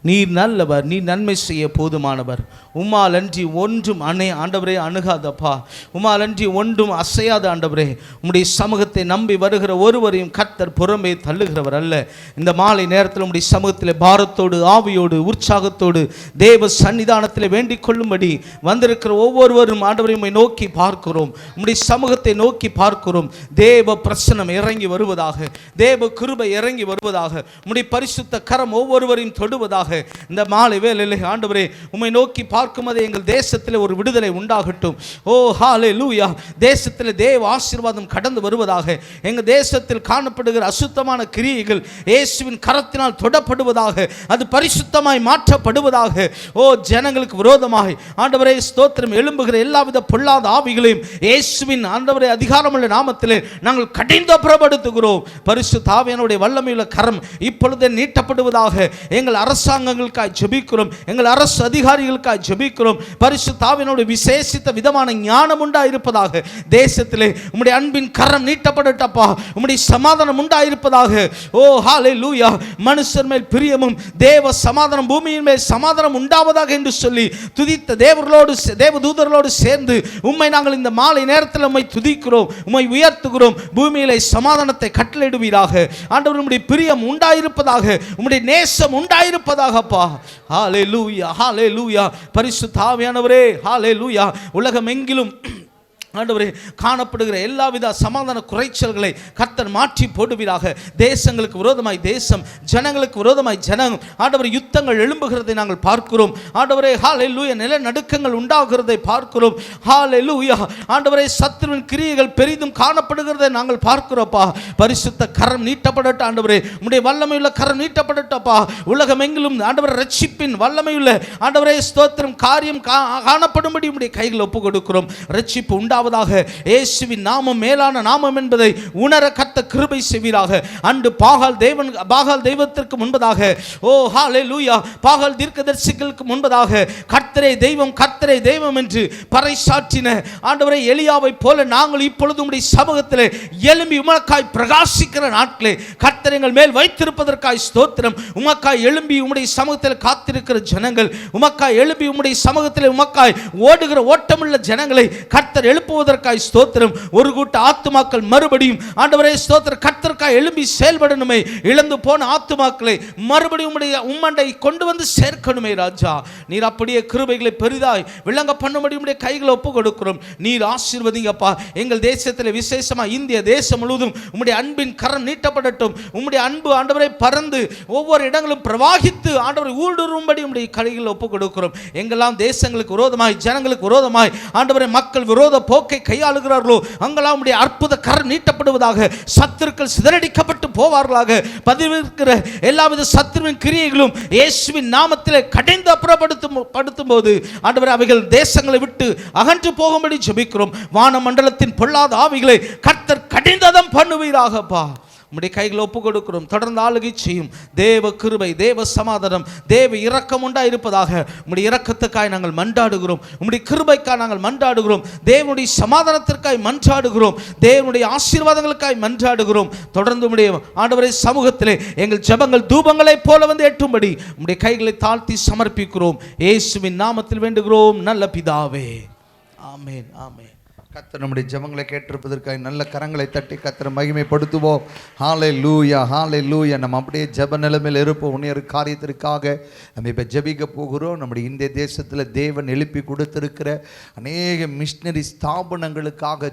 நீர் நல்லவர், நீர் நன்மை செய்ய போதுமானவர். உம்மால் அன்றி ஒன்றும் ஆண்டவரே அணுகாதப்பா. உம்மால் அன்றி ஒன்றும் அசையாத ஆண்டவரே. உம்முடைய சமூகத்தை நம்பி வருகிற ஒருவரையும் கர்த்தர் புறம்பே தள்ளுகிறவர் அல்ல. இந்த மாலை நேரத்தில் உம்முடைய சமூகத்தில் பாரத்தோடு, ஆவியோடு, உற்சாகத்தோடு தேவ சன்னிதானத்தில் வேண்டிக் கொள்ளும்படி வந்திருக்கிற ஒவ்வொருவரும் ஆண்டவரை உம்மை நோக்கி பார்க்கிறோம். உம்முடைய சமூகத்தை நோக்கி பார்க்கிறோம் பார்க்கிறோம். தேவ பிரசன்னம் இறங்கி வருவதாக, தேவ கிருபை இறங்கி வருவதாக, உம்முடைய பரிசுத்த கரம் ஒவ்வொருவரையும் தொடுவதாக. இந்த மாலை வேளையிலே ஆண்டவரே உம்மை நோக்கி பார்க்கும்போது எங்கள் தேசத்தில் ஒரு விடுதலை உண்டாகட்டும். ஓ ஹல்லேலூயா. தேசத்தில் தேவ ஆசீர்வாதம் கடந்து வருவதாக. எங்கள் தேசத்தில் காணப்படுகிற அசுத்தமான கிரியைகள் இயேசுவின் கரத்தினால் தொடப்படுவதாக, அது பரிசுத்தமாய் மாற்றப்படுவதாக. ஓ ஜனங்களுக்கு விரோதமாக ஆண்டவரே ஸ்தோத்திரம் எழும்புகிற எல்லாவித பொல்லாத ஆவிகளையும் இயேசுவின் ஆண்டவரே அதிகாரமுள்ள நாமத்திலே நாங்கள் கடிந்து அப்புறப்படுத்துகிறோம். பரிசுத்த ஆவியானவருடைய வல்லமையுள்ள கரம் இப்பொழுதே நீட்டப்படுவதாக. எங்கள் அரசாங்கங்களுக்காய் ஜெபிக்கிறோம், எங்கள் அரசு அதிகாரிகளுக்காய் ஜெபிக்கிறோம். பரிசுத்த ஆவியானவருடைய விசேஷித்த விதமான ஞானம் உண்டாயிருப்பதாக. தேசத்திலே உம்முடைய அன்பின் கரம் நீட்டப்படட்டப்பா. உம்முடைய சமாதானம் உண்டாயிருப்பதாக. ஓ ஹல்லேலூயா. மனுஷர் மேல் பிரியமும் தேவ சமாதானம் பூமியின் மேல் சமாதானம் உண்டாவதாக என்று சொல்லி துதித்த தேவதூதர்களோடு சேர்ந்து உம்மை நாங்கள் இந்த மாலை நேரத்தில் உம்மை துதிக்கிறோம், உம்மை உயர்த்துகிறோம். பூமியிலே சமாதானத்தை கட்டளையிடுவீராக. ஆண்டவர் உம்முடைய பிரியம் உண்டாயிருப்பதாக, உம்முடைய நேசம் உண்டாயிருப்பதாகப்பா. ஹல்லேலூயா, ஹல்லேலூயா. பரிசுத்த ஆவியானவரே ஹல்லேலூயா. உலகம் எங்கிலும் ஆண்டவரே காணப்படுகிற எல்லாவித சமாதான குறைச்சல்களை கர்த்தர் மாற்றி போடுவீராக. தேசங்களுக்கு விரோதமாய் தேசம், ஜனங்களுக்கு விரோதமாய் ஜனம் ஆண்டவரே யுத்தங்கள் எழும்புகிறதை நாங்கள் பார்க்கிறோம். ஆண்டவரே ஹல்லேலூயா. நிலநடுக்கங்கள் உண்டாகிறதை பார்க்கிறோம். ஹல்லேலூயா. ஆண்டவரே சத்துருவின் கிரியைகள் பெரிதும் காணப்படுகிறதை நாங்கள் பார்க்கிறோம்ப்பா. பரிசுத்த கரம் நீட்டப்படட்டும் ஆண்டவரே. உம்முடைய வல்லமையுள்ள கரம் நீட்டப்படட்டப்பா. உலகம் எங்கிலும் ஆண்டவரே ரட்சிப்பின் வல்லமையுள்ள ஆண்டவரே ஸ்தோத்திரம் காரியம் காணப்படும்படி உம்முடைய கைகள் ஒப்பு கொடுக்கிறோம். ரட்சிப்பு உண்டா இயேசுவின் நாமம் மேலான நாமம் என்பதை உணர கர்த்தர் கிருபை செய்வீராக. அன்று பாகால் தெய்வத்திற்கு முன்பதாக, ஓ ஹல்லேலூயா, பாகால் தீர்க்கதரிசிகளுக்கு முன்பதாக கர்த்தரே தெய்வம், கர்த்தரே தெய்வம் என்று பறைசாற்றின ஆண்டவரே எலியாவை போல நாங்கள் இப்பொழுது உம்முடைய சமூகத்திலே எழும்பி உமக்காய் பிரகாசிக்கிற நாட்களே கர்த்தர் எங்கள் மேல் வைத்திருப்பதற்காய் ஸ்தோத்திரம். உமக்காய் எழும்பி உம்முடைய சமூகத்தில் காத்திருக்கிற ஜனங்கள், உமக்காய் எழும்பி உம்முடைய சமூகத்தில் உமக்காய் ஓடுகிற ஓட்டமுள்ள ஜனங்களை கர்த்தர் எழுப்புவதற்காய் ஸ்தோத்திரம். ஒரு கூட்ட ஆத்துமாக்கள் மறுபடியும் ஆண்டவரே ஸ்தோத்திரம் கர்த்தருக்காய் எழும்பி செயல்படணுமே. இழந்து போன ஆத்துமாக்களை மறுபடியும் உம்மண்டை கொண்டு வந்து சேர்க்கணுமே ராஜா. நீர் அப்படியே கிருபைகளை பெரிதாய் விளங்க பண்ணும்படி உம்முடைய கைகளை ஒப்பு கொடுக்கிறோம். நீர் ஆசீர்வதிங்கப்பா. எங்கள் தேசத்தில் விசேஷமா இந்திய தேசம் முழுவதும் உம்முடைய அன்பின் கரம் நீட்டப்படட்டும். உம்முடைய அன்பு ஆண்டவரை பறந்து ஒவ்வொரு இடங்களும் பிரவாகித்து ஆண்டவரை ஊடுருவும்படி உம்முடைய கைகளை ஒப்பு கொடுக்கிறோம். எங்கெல்லாம் தேசங்களுக்கு விரோதமாய் ஜனங்களுக்கு விரோதமாய் ஆண்டவரை மக்கள் விரோத போக்கை கையாளுகிறார்களோ அங்கெல்லாம் உம்முடைய அற்புத கரம் நீட்டப்படுவதாக. சத்துருக்கள் சிதறடிக்கப்பட்டு போவார்களாக. பதிவிருக்கிற எல்லாவித சத்துருவின் கிரியைகளும் இயேசுவின் நாமத்திலே கடிந்து அப்புறப்படுத்தும் போது ஆண்டவரே அவைகள் தேசங்களை விட்டு அகன்று போகும்படி ஜெபிக்கிறோம். வானமண்டலத்தின் பொல்லாத ஆவிகளை கர்த்தர் கடிந்ததம் பண்ணுவீராகப்பா. உம்முடைய கைகளை ஒப்பு கொடுக்கிறோம். தொடர்ந்து ஆளுகை செய்யும். தேவ கிருபை, தேவ சமாதானம், தேவ இரக்கம் உண்டாயிருப்பதாக. உம்முடைய இரக்கத்துக்காய் நாங்கள் மன்றாடுகிறோம். உம்முடைய கிருபைக்காய் நாங்கள் மன்றாடுகிறோம். தேவனுடைய சமாதானத்திற்காய் மன்றாடுகிறோம். தேவனுடைய ஆசீர்வாதங்களுக்காய் மன்றாடுகிறோம். தொடர்ந்து உம்முடைய ஆண்டவரே சமூகத்திலே எங்கள் ஜெபங்கள் தூபங்களை போல வந்து எட்டும்படி உம்முடைய கைகளை தாழ்த்தி சமர்ப்பிக்கிறோம். இயேசுவின் நாமத்தில் வேண்டுகிறோம் நல்ல பிதாவே. ஆமென், ஆமென். கர்த்தர் நம்முடைய ஜெபங்களை கேட்டிருப்பதற்காக நல்ல கரங்களை தட்டி கர்த்தரை மகிமைப்படுத்துவோம். ஹல்லேலூயா, ஹல்லேலூயா. நம்ம அப்படியே ஜெப நிலைமையில் இருப்போம். உன்னைய காரியத்திற்காக நம்ம இப்போ ஜெபிக்க போகிறோம். நம்முடைய இந்திய தேசத்தில் தேவன் எழுப்பி கொடுத்திருக்கிற அநேக மிஷினரி ஸ்தாபனங்களுக்காக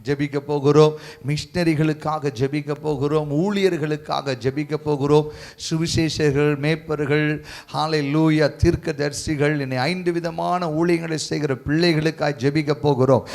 ஜெபிக்க போகிறோம். மிஷினரிகளுக்காக ஜெபிக்க போகிறோம். ஊழியர்களுக்காக ஜெபிக்க போகிறோம். சுவிசேஷர்கள், மேய்ப்பர்கள், ஹல்லேலூயா, தீர்க்கதரிசிகள், இன்னை 5 விதமான ஊழியங்களை செய்கிற பிள்ளைகளுக்காக ஜெபிக்க போகிறோம்.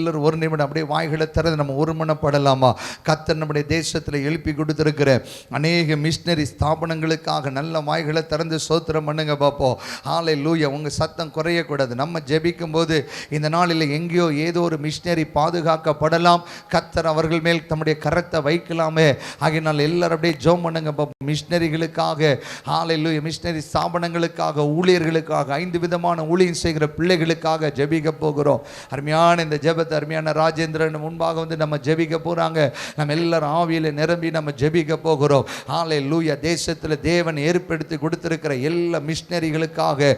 ஒரு நிமிடம் அப்படியே வாய்களை திறந்து நம்ம ஒருமனப்படலாமா? கர்த்தர் நம்முடைய தேசத்தில் எழுப்பி கொடுத்திருக்கிற அநேக மிஷினரி ஸ்தாபனங்களுக்காக நல்ல வாய்களை திறந்து ஸ்தோத்திரம் பண்ணுங்க பார்ப்போம். ஹல்லேலூயா. உங்கள் சத்தம் குறையக்கூடாது. நம்ம ஜெபிக்கும் போது இந்த நாளில் எங்கேயோ ஏதோ ஒரு மிஷினரி பாதுகாக்கப்படலாம். கர்த்தர் அவர்கள் மேல் தம்முடைய கரத்தை வைக்கலாமே. ஆகையினால் எல்லாரும் அப்படியே ஜெபம் பண்ணுங்க பார்ப்போம். மிஷினரிகளுக்காக, ஹல்லேலூயா, மிஷினரி ஸ்தாபனங்களுக்காக, ஊழியர்களுக்காக, 5 விதமான ஊழியம் செய்கிற பிள்ளைகளுக்காக ஜெபிக்க போகிறோம். அருமையான இந்த ஜெபத்தை அருமையான ராஜேந்திரன் முன்பாக வந்து நம்ம ஜெபிக்க போறாங்க. நம்ம எல்லாரும் ஆவியில நிரம்பி நம்ம ஜெபிக்க போகிறோம். ஹல்லேலூயா. தேசத்தில் தேவன் ஏற்படுத்தி கொடுத்திருக்கிற எல்லா மிஷினரிகளுக்காக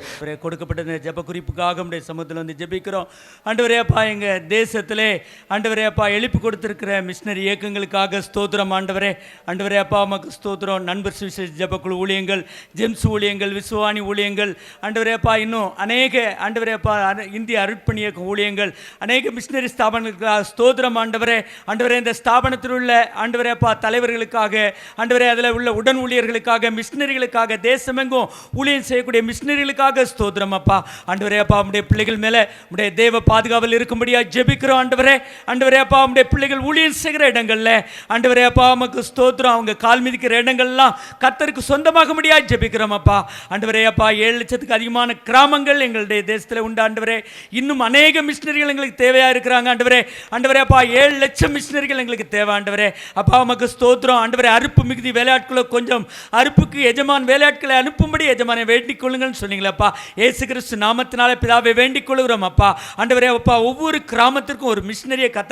கொடுக்கப்பட்ட இந்த ஜெப குறிப்புக்காக நம்முடைய சமூகத்தில் வந்து ஜெபிக்கிறோம். ஆண்டவரே அப்பா, எங்க தேசத்திலே ஆண்டவரே அப்பா எழுப்பி கொடுத்திருக்கிற மிஷினரி இயக்கங்களுக்காக ஸ்தோத்திரம். ஆண்டவரே அப்பா உமக்கு ஸ்தோத்திரம். நண்பர் சுவிசேஷ ஜெபக்குழு ஊழியங்கள், ஜெம்ஸ் ஊழியங்கள், விசுவானி ஊழியங்கள், ஆண்டவரே அப்பா இன்னும் அநேக ஆண்டவரே அப்பா இந்திய அருட்பணி இயக்கம் ஊழியங்கள், அநேக மிஷினரி ஸ்தாபனங்களுக்காக ஸ்தோத்திரம் ஆண்டவரே. ஆண்டவரே, இந்த ஸ்தாபனத்தில் உள்ள ஆண்டவரே அப்பா தலைவர்களுக்காக, ஆண்டவரே அதில் உள்ள உடன் ஊழியர்களுக்காக, மிஷினரிகளுக்காக, தேசமெங்கும் ஊழியம் செய்யக்கூடிய மிஷினரிகளுக்காக ஸ்தோத்திரம் அப்பா. ஆண்டவரே அப்பா, உடைய பிள்ளைகள் மேலே உடைய தேவ பாதுகாவல் இருக்கும்படியாக ஜெபிக்கிறோம் ஆண்டவரே. ஆண்டவரே அப்பா, உடைய பிள்ளைகள் ஊழியம் செய்கிற இடங்களில் ஆண்டவரே அப்பா உமக்கு ஸ்தோத்திரம். அவங்க கால் மிதிக்கிற இடங்கள்லாம் கர்த்தருக்கு சொந்தமாக முடியாது ஜெபிக்கிறோம் அப்பா. ஆண்டவரே அப்பா, 7 லட்சத்துக்கு அதிகமான கிராமங்கள் எங்களுடைய தேசத்தில் உண்டு ஆண்டவரே. இன்னும் அநேக மிஷினரிகள் எங்களுக்கு தேவையா இருக்கிறாங்க ஆண்டவரே. ஆண்டவரே அப்பா, 7 லட்சம் மிஷினரிகள் எங்களுக்கு தேவை ஆண்டவரே. அப்பா உமக்கு ஸ்தோத்திரம் ஆண்டவரே. அறுப்பு மிகுதி வேலையாட்களை கொஞ்சம், அறுப்புக்கு எஜமான் வேலையாட்களை அனுப்பும்படி எஜமானை வேண்டிக் கொள்ளுங்கள்னு சொன்னீங்களப்பா. இயேசு கிறிஸ்து நாமத்தினாலே பிதாவை வேண்டிக் கொள்கிறோம் அப்பா. ஆண்டவரே அப்பா, ஒவ்வொரு கிராமத்திற்கும் ஒரு மிஷினரியை கர்த்தர்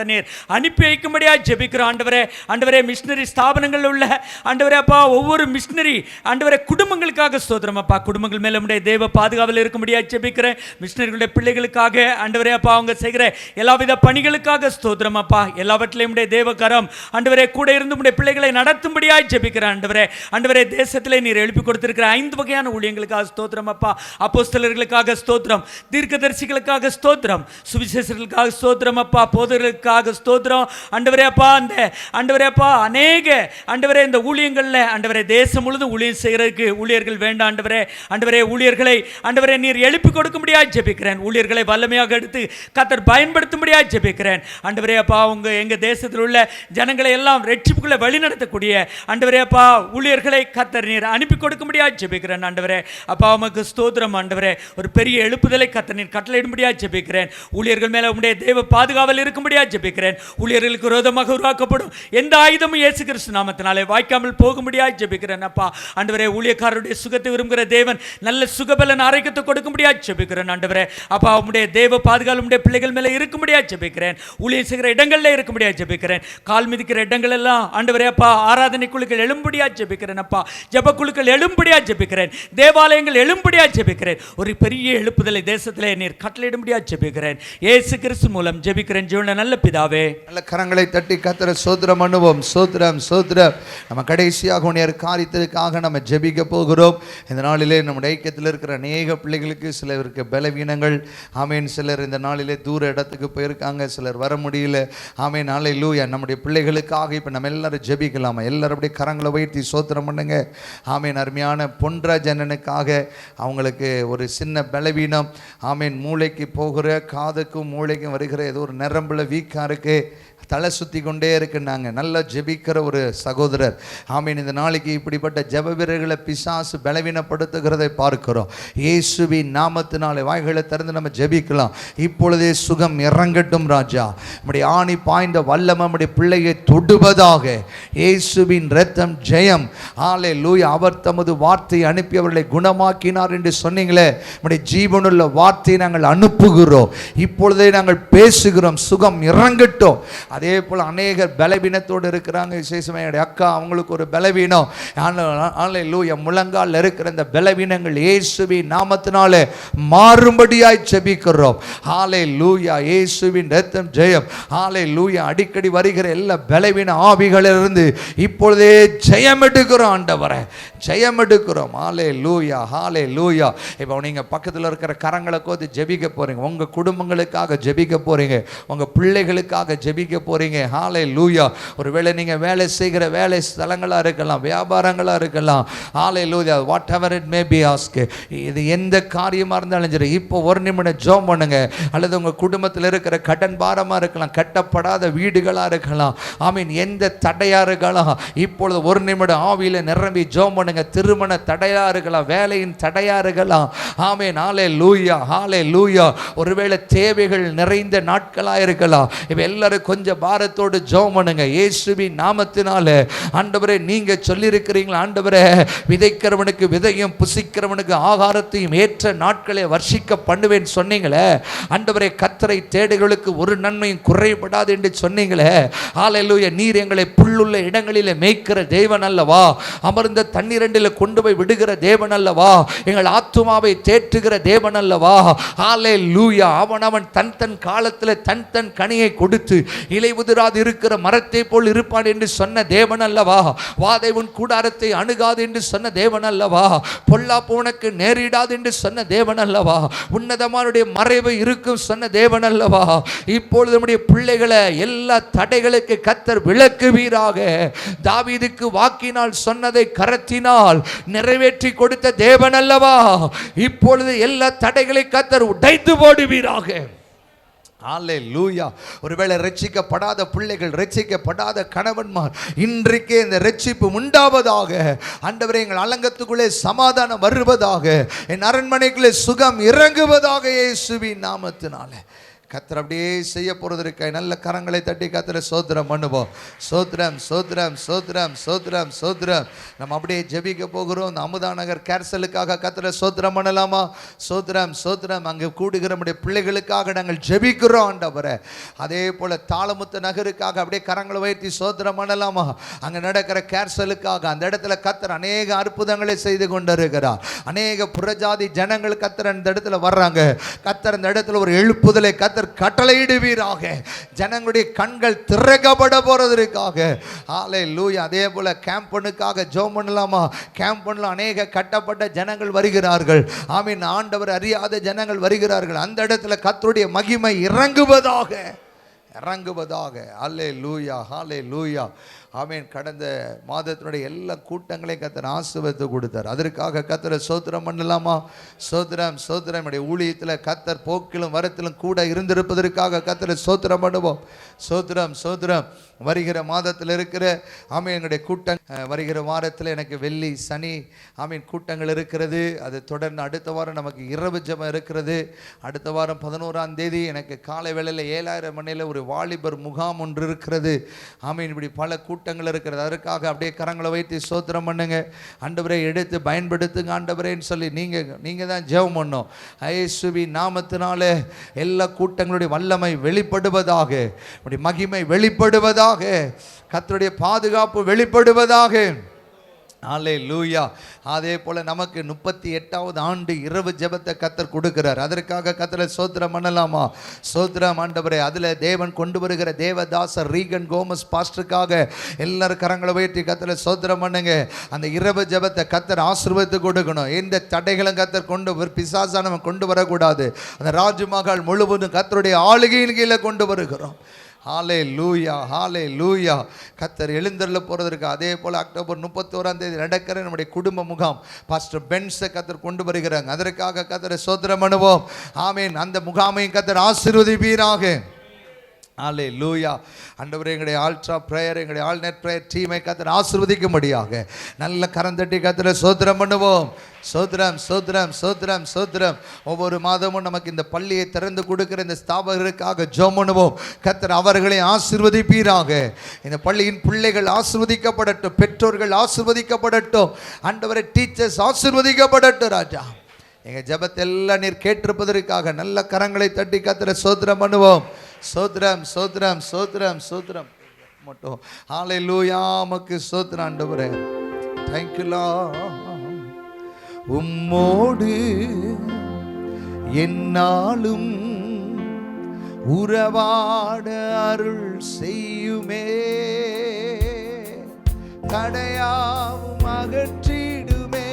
அனுப்பி வைக்கும்படியா ஜெபிக்கிறோம் ஆண்டவரே. ஆண்டவரே, மிஷினரி ஸ்தாபனங்கள் உள்ள ஆண்டவரே அப்பா ஒவ்வொரு மிஷினரி ஆண்டவரே குடும்பங்களுக்காக ஸ்தோத்திரம் அப்பா. குடும்பங்கள் மேல உடைய தேவ பாதுகாவல் இருக்கும்படியா ஜெபிக்கிறேன். மிஷினரிகளுடைய பிள்ளைகளுக்காக ஆண்டவரே அப்பா அவங்க செய்கிற எல்லாவித பணிகளுக்காக ஸ்தோத்திரம் அப்பா. எல்லாவற்றிலையும் உடைய தேவகரம் ஆண்டவரே கூட இருந்து உடைய பிள்ளைகளை நடத்தும்படியா ஜெபிக்கிறேன் ஆண்டவரே. ஆண்டவரே, தேசத்திலே நீர் எழுப்பி கொடுத்திருக்கிற 5 வகையான ஊழியங்களுக்காக ஸ்தோத்திரம் அப்பா. அப்போஸ்தலர்களுக்காக ஸ்தோத்திரம், தீர்க்கதரிசிகளுக்காக ஸ்தோத்திரம், சுவிசேஷர்களுக்காக ஸ்தோத்திரம் அப்பா, போதகர்களுக்காக ஸ்தோத்திரம் ஆண்டவரே அப்பா. அந்த ஆண்டவரே அப்பா அநேக ஆண்டவரே இந்த ஊழியங்களில் ஆண்டவரே தேசம் முழுவதும் ஊழியம் செய்கிறதுக்கு ஊழியர்கள் வேண்டாம் ஆண்டவரே. ஆண்டவரே, ஊழியர்களை ஆண்டவரே நீர் எழுப்பி கொடுக்கும்படியாக ஜெபிக்கிறேன். ஊழியர்களை வல்லமையாக எடுத்து கர்த்தர் பயன்படுத்தும்படியாக ஜெபிக்கிறேன் ஆண்டவரே அப்பா. எங்க தேசத்தில் உள்ள ஜனங்களை எல்லாம் ரட்சிப்புக்குள்ள வழி நடத்தக்கூடிய ஆண்டவரே அப்பா ஊழியர்களை கர்த்தர் நீர் அனுப்பி கொடுக்கும்படியாக ஜெபிக்கிறேன் ஆண்டவரே அப்பா. உமக்கு ஸ்தோத்திரம் ஆண்டவரே. ஒரு பெரிய எழுப்புதலை கர்த்தர் நீர் கட்டளையிடும்படியாக ஜெபிக்கிறேன். ஊழியர்கள் மேல உம்முடைய தேவ பாதுகாவல் இருக்கும்படியாக ஜெபிக்கிறேன். ஊழியர்களுக்கு விரோதமாக உருவாக்கப்படும் எந்த ஆயுதமும் இயேசு கிறிஸ்து நாமத்தினாலே வாய்க்காமல் போகும்படியாக ஜெபிக்கிறேன் அப்பா. ஆண்டவரே, ஊழியக்காரருடைய சுகத்தை விரும்புகிற தேவன் நல்ல சுகபலன் ஆரோக்கியத்தை கொடுக்கும்படியாக ஜெபிக்கிறேன் ஆண்டவரே அப்பா. உம்முடைய தேவ பாதுகாவல் உம்முடைய பிள்ளைகள் மேலே இருக்கும்படியாக ஜெபிக்கிறேன். ஊழியம் செய்கிற இடங்களில் இருக்கும்படியாக ஜெபிக்கிறேன். கால் மிதிக்கிற இடங்கள் எல்லாம் ஆண்டவரே அப்பா ஆராதனை குழுக்கள் எழும்படியாக ஜெபிக்கிறேன் அப்பா. ஜெப குழுக்கள் எழும்படியாக ஜெபிக்கிறேன். தேவாலயங்கள் எழும்படியாக ஜெபிக்கிறேன். ஒரு பெரிய எழுப்புதலை தேசத்திலே நீர் கட்டளையிடும்படியாக ஜெபிக்கிறேன். இயேசு கிறிஸ்து மூலம் ஜெபிக்கிறேன் ஜீவனுள்ள நல்ல பிதாவே. நல்ல கரங்களை தட்டி கர்த்தரை ஸ்தோத்திரம் பண்ணுவோம். ஸ்தோத்திரம் ஸ்தோத்திரம். நம்ம கடைசியாக உன்னைய காரியத்திற்காக நம்ம ஜெபிக்க போகிறோம். இந்த நாளிலே நம்முடைய ஐக்கியத்தில் இருக்கிற அநேக பிள்ளைகளுக்கு சிலருக்கு பலவீனங்கள் ஆமேன். சிலர் இந்த நாளிலே தூர இடத்துக்கு போயிருக்காங்க, சிலர் வர முடியல ஆமேன். ஹல்லேலூயா. நம்முடைய பிள்ளைகளுக்காக இப்போ நம்ம எல்லாரும் ஜெபிக்கலாமா? எல்லாரும் அப்படியே கரங்களை உயர்த்தி ஸ்தோத்திரம் பண்ணுங்க ஆமேன். அருமையான பொன்ற ஜனனுக்காக அவங்களுக்கு ஒரு சின்ன பலவீனம் ஆமேன். மூளைக்கு போகிற காதுக்கும் மூளைக்கும் வருகிற ஏதோ ஒரு நரம்புல வீக்காக இருக்கு, தலை சுற்றி கொண்டே இருக்குன்னாங்க. நல்லா ஜெபிக்கிற ஒரு சகோதரர் ஆமீன். இந்த நாளைக்கு இப்படிப்பட்ட ஜெப வீரர்களை பிசாசு பலவீனப்படுத்துகிறதை பார்க்கிறோம். இயேசுவின் நாமத்தினாலே வாய்களை திறந்து நம்ம ஜெபிக்கலாம். இப்பொழுதே சுகம் இறங்கட்டும் ராஜா. நம்முடைய ஆணி பாய்ந்த வல்லமை நம்முடைய பிள்ளையை தொடுவதாக. இயேசுவின் இரத்தம் ஜெயம். ஹல்லேலூயா. அவர் தமது வார்த்தையை அனுப்பி அவர்களை குணமாக்கினார் என்று சொன்னீங்களே, நம்முடைய ஜீவனுள்ள வார்த்தையை நாங்கள் அனுப்புகிறோம். இப்பொழுதே நாங்கள் பேசுகிறோம். சுகம் இறங்கட்டும். அதே போல் அநேகர் பலவீனத்தோடு இருக்கிறாங்க. விசேஷமாக என்னுடைய அக்கா, அவங்களுக்கு ஒரு பலவீனம். ஹல்லேலூயா. முழங்கால் இருக்கிற இந்த பலவீனங்கள் இயேசுவின் நாமத்தினாலே மாறும்படியாய் ஜெபிக்கிறோம். ஹல்லேலூயா. இயேசுவின் இரத்தம் ஜெயம். ஹல்லேலூயா. அடிக்கடி வருகிற எல்லா பலவீன ஆவிகளிலிருந்து இப்பொழுதே ஜெயம் எடுக்கிறோம் ஆண்டவரே, ஜெயம் எடுக்கிறோம். ஹல்லேலூயா. ஹல்லேலூயா. இப்போ நீங்கள் பக்கத்தில் இருக்கிற கரங்களை கோதி ஜெபிக்க போறீங்க. உங்கள் குடும்பங்களுக்காக ஜெபிக்க போறீங்க, உங்கள் பிள்ளைகளுக்காக ஜெபிக்க போறீங்க. ஹல்லேலூயா. ஒருவேளை நீங்க வேலை செய்கிற வேலை ஸ்தலங்களா இருக்கலாம், வியாபாரங்களா இருக்கலாம். Hallelujah. Whatever it may be asked. இது எந்த காரியமா இருந்தாலும் சரி, இப்போ ஒரு நிமிடம் ஜெபம் பண்ணுங்க. அல்லது உங்க குடும்பத்தில் இருக்கிற கடன் பாரமா இருக்கலாம், கட்டப்படாத வீடுகளா இருக்கலாம் ஆமீன். எந்த தடையா இருக்கலாம், இப்பொழுது ஒரு நிமிடம் ஆவியில நிரம்பி ஜெபம் பண்ணுங்க. திருமண தடையா இருக்கலாம், வேலையின் தடையா இருக்கலாம் ஆமீன். ஹல்லேலூயா. ஹல்லேலூயா. ஒருவேளை தேவைகள் நிறைந்த நாட்களா இருக்கலாம். இப்ப எல்லாரும் கொஞ்சம் பாரத்தோடு ஜெபம் பண்ணுங்க. இயேசுவின் நாமத்தினாலே ஆண்டவரே, நீங்க சொல்லியிருக்கிறீங்களா ஆண்டவரே, விதைக்கிறவனுக்கு விதையும் புசிக்கிறவனுக்கு ஆகாரத்தையும் ஏற்ற நாட்களை வர்ஷிக்க பண்ணுவேன் சொன்னீங்களே ஆண்டவரே. கர்த்தரை தேடுகளுக்கு ஒரு நன்மையும் குறைபடாது என்று சொன்னீங்களே. ஹல்லேலூயா. நீர் எங்களை புல்லுள்ள இடங்களிலே மேய்க்கிற தேவன் அல்லவா, அமர்ந்த தண்ணீரண்டில் கொண்டு போய் விடுகிற தேவன் அல்லவா, எங்கள் ஆத்துமாவை தேற்றுகிற தேவன் அல்லவா. ஹல்லேலூயா. அவன் தன் தன் காலத்தில் தன் தன் கனியை கொடுத்து இலை இலை உதிராது இருக்கிற மரத்தை போல் இருப்பான் என்று சொன்ன தேவன் அல்லவா? வாதை உன் கூடாரத்தை அணுகாது என்று சொன்ன தேவன் அல்லவா? பொல்லாப்பு உனக்கு நேரிடாது என்று சொன்ன தேவன் அல்லவா? உன்னதமானுடைய மறைவு இருக்கும் சொன்ன தேவன் அல்லவா? இப்பொழுது நம்முடைய பிள்ளைகளை எல்லா தடைகளுக்கு கர்த்தர் விலக்குவீராக. தாவீதுக்கு வாக்கினால் சொன்னதை கரத்தினால் நிறைவேற்றி கொடுத்த தேவன் அல்லவா? இப்பொழுது எல்லா தடைகளை கர்த்தர் உடைத்து போடுவீராக. அல்லேலூயா. ஒருவேளை ரட்சிக்கப்படாத பிள்ளைகள், ரட்சிக்கப்படாத கணவன்மார், இன்றைக்கே இந்த ரட்சிப்பு உண்டாவதாக. ஆண்டவரே, எங்கள் அலங்கத்துக்குள்ளே சமாதானம் வருவதாக, என் அரண்மனைக்குள்ளே சுகம் இறங்குவதாக இயேசுவின் நாமத்தினாலே. கர்த்தர் அப்படியே செய்ய போறதற்காக நல்ல கரங்களை தட்டி கர்த்தரை சோத்திரம் பண்ணுவோம். சோத்திரம் சோத்திரம் சோத்திரம் சோத்திரம் சோத்திரம். நம்ம அப்படியே ஜெபிக்க போகிறோம். இந்த அமுதா நகர் கேர்சலுக்காக கர்த்தரை சோத்திரம் பண்ணலாமா? சோத்திரம் சோத்திரம். அங்கே கூடுகிற நம்முடைய பிள்ளைகளுக்காக நாங்கள் ஜெபிக்கிறோம் ஆண்டவரே. அதே போல தாளமுத்து நகருக்காக அப்படியே கரங்களை உயர்த்தி சோத்திரம் பண்ணலாமா? அங்கே நடக்கிற கேர்சலுக்காக அந்த இடத்துல கர்த்தர் அநேக அற்புதங்களை செய்து கொண்டிருக்கிறார். அநேக புறஜாதி ஜனங்கள் கர்த்தர் அந்த இடத்துல வர்றாங்க. கர்த்தர் அந்த இடத்துல ஒரு எழுப்புதலை கர்த்தர் கட்டளையிடுவீராக. ஜனங்களுடைய கண்கள் திறக்கப்பட போறதற்காக. ஹல்லேலூயா. அதே போல கேம்பனுக்காக ஜெபம் பண்ணலாமா? கேம்பன்ல அநேக கட்டப்பட்ட ஜனங்கள் வருகிறார்கள். ஆமீன். ஆண்டவர் அறியாத ஜனங்கள் வருகிறார்கள். அந்த இடத்துல கர்த்தருடைய மகிமை இறங்குவதாக, இறங்குவதாக. அல்லேலூயா, ஹல்லேலூயா. ஆமீன். கடந்த மாதத்தினுடைய எல்லா கூட்டங்களையும் கர்த்தர் ஆசீர்வதித்து கொடுத்தார். அதற்காக கர்த்தரை சோத்திரம் பண்ணலாமா? சோத்திரம் சோத்திரம். நம்முடைய ஊழியத்தில் கர்த்தர் போக்கிலும் வரத்திலும் கூட இருந்திருப்பதற்காக கர்த்தரை சோத்திரம் பண்ணுவோம். சோத்திரம் சோத்திரம். வருகிற மாதத்தில் இருக்கிற ஆமீன் எங்களுடைய கூட்டம், வருகிற வாரத்தில் எனக்கு வெள்ளி சனி ஆமீன் கூட்டங்கள் இருக்கிறது. அது தொடர்ந்து அடுத்த வாரம் நமக்கு இரவு ஜெபம் இருக்கிறது. அடுத்த வாரம் 11ஆம் தேதி எனக்கு காலை வேளையில் 7000 மணியில் ஒரு வாலிபர் முகாம் ஒன்று இருக்கிறது. ஆமீன். இப்படி பல கூட்டங்கள் இருக்கிறது. அதற்காக அப்படியே கரங்களை வைத்து சோத்திரம் பண்ணுங்க. ஆண்டவரே, எடுத்து பயன்படுத்துங்க ஆண்டவரேன்னு சொல்லி நீங்கள் தான் ஜெபம் பண்ணோம். இயேசுவின் நாமத்தினாலே எல்லா கூட்டங்களுடைய வல்லமை வெளிப்படுவதாக, மகிமை வெளிப்படுவதாக, கர்த்தருடைய பாதுகாப்பு வெளிப்படுவதாக. அல்லேலூயா. அதே போல நமக்கு 38வது ஆண்டு இரவு ஜெபத்தை கர்த்தர் கொடுக்கிறார். அதற்காக கர்த்தரை சோத்திரம் பண்ணலாமா? சோத்திரம் ஆண்டவரே. அதில் தேவன் கொண்டு வருகிற தேவதாசர் ரீகன் கோமஸ் பாஸ்டருக்காக எல்லாரும் கரங்களை உயர்த்தி கர்த்தரை சோத்திரம் பண்ணுங்க. அந்த இரவு ஜெபத்தை கர்த்தர் ஆசீர்வதித்து கொடுக்கணும். எந்த தடைகளும் கர்த்தர் பிசாசானவன் கொண்டு வரக்கூடாது. அந்த ராஜ்மகால் முழுவதும் கர்த்தருடைய ஆளுகையின் கீழே கொண்டு வருகிறோம். ஹல்லேலூயா, ஹல்லேலூயா. கர்த்தர் எழுந்தருள போறதற்கு. அதே போல அக்டோபர் 31ஆம் தேதி நடக்கிற நம்முடைய குடும்ப முகாம் பாஸ்டர் பென்ஸை கர்த்தர் கொண்டு வருகிறாங்க. அதற்காக கர்த்தரை சோத்திரம் பண்ணுவோம். ஆமீன். அந்த முகாமையும் கர்த்தர் ஆசீர்வதிப்பீராக. அல்லேலூயா. ஆண்டவரே, எங்களுடைய ஆல்ட்ரா பிரேயர், எங்களுடைய ஆல்நெட் பிரேயர் டீமை கர்த்தர் ஆசீர்வதிக்கும்படியாக நல்ல கரந்தட்டி கர்த்தரை சோத்திரம் பண்ணுவோம். சோத்திரம் சோத்திரம் சோத்திரம் சோத்திரம். ஒவ்வொரு மாதமும் நமக்கு இந்த பள்ளியை திறந்து கொடுக்கிற இந்த ஸ்தாபகருக்காக ஜெபம் பண்ணுவோம். கர்த்தர் அவர்களை ஆசீர்வதிப்பீராக. இந்த பள்ளியின் பிள்ளைகள் ஆசீர்வதிக்கப்படட்டும், பெற்றோர்கள் ஆசீர்வதிக்கப்படட்டும், ஆண்டவரே டீச்சர்ஸ் ஆசீர்வதிக்கப்படட்டும். ராஜா, எங்கள் ஜெபத்தை எல்லாம் நீர் கேட்டிருப்பதற்காக நல்ல கரங்களை தட்டி கர்த்தரை சோத்திரம் பண்ணுவோம். சோத்திரம் சோத்திரம் சோத்திரம் சோத்திரம் மட்டும். ஹல்லேலூயா. உமக்கு சோத்திரம் ஆண்டவரே. Thank you Lord. உம்மோடு என்னாலும் உறவாட அருள் செய்யுமே, தடையாவும் அகற்றிடுமே,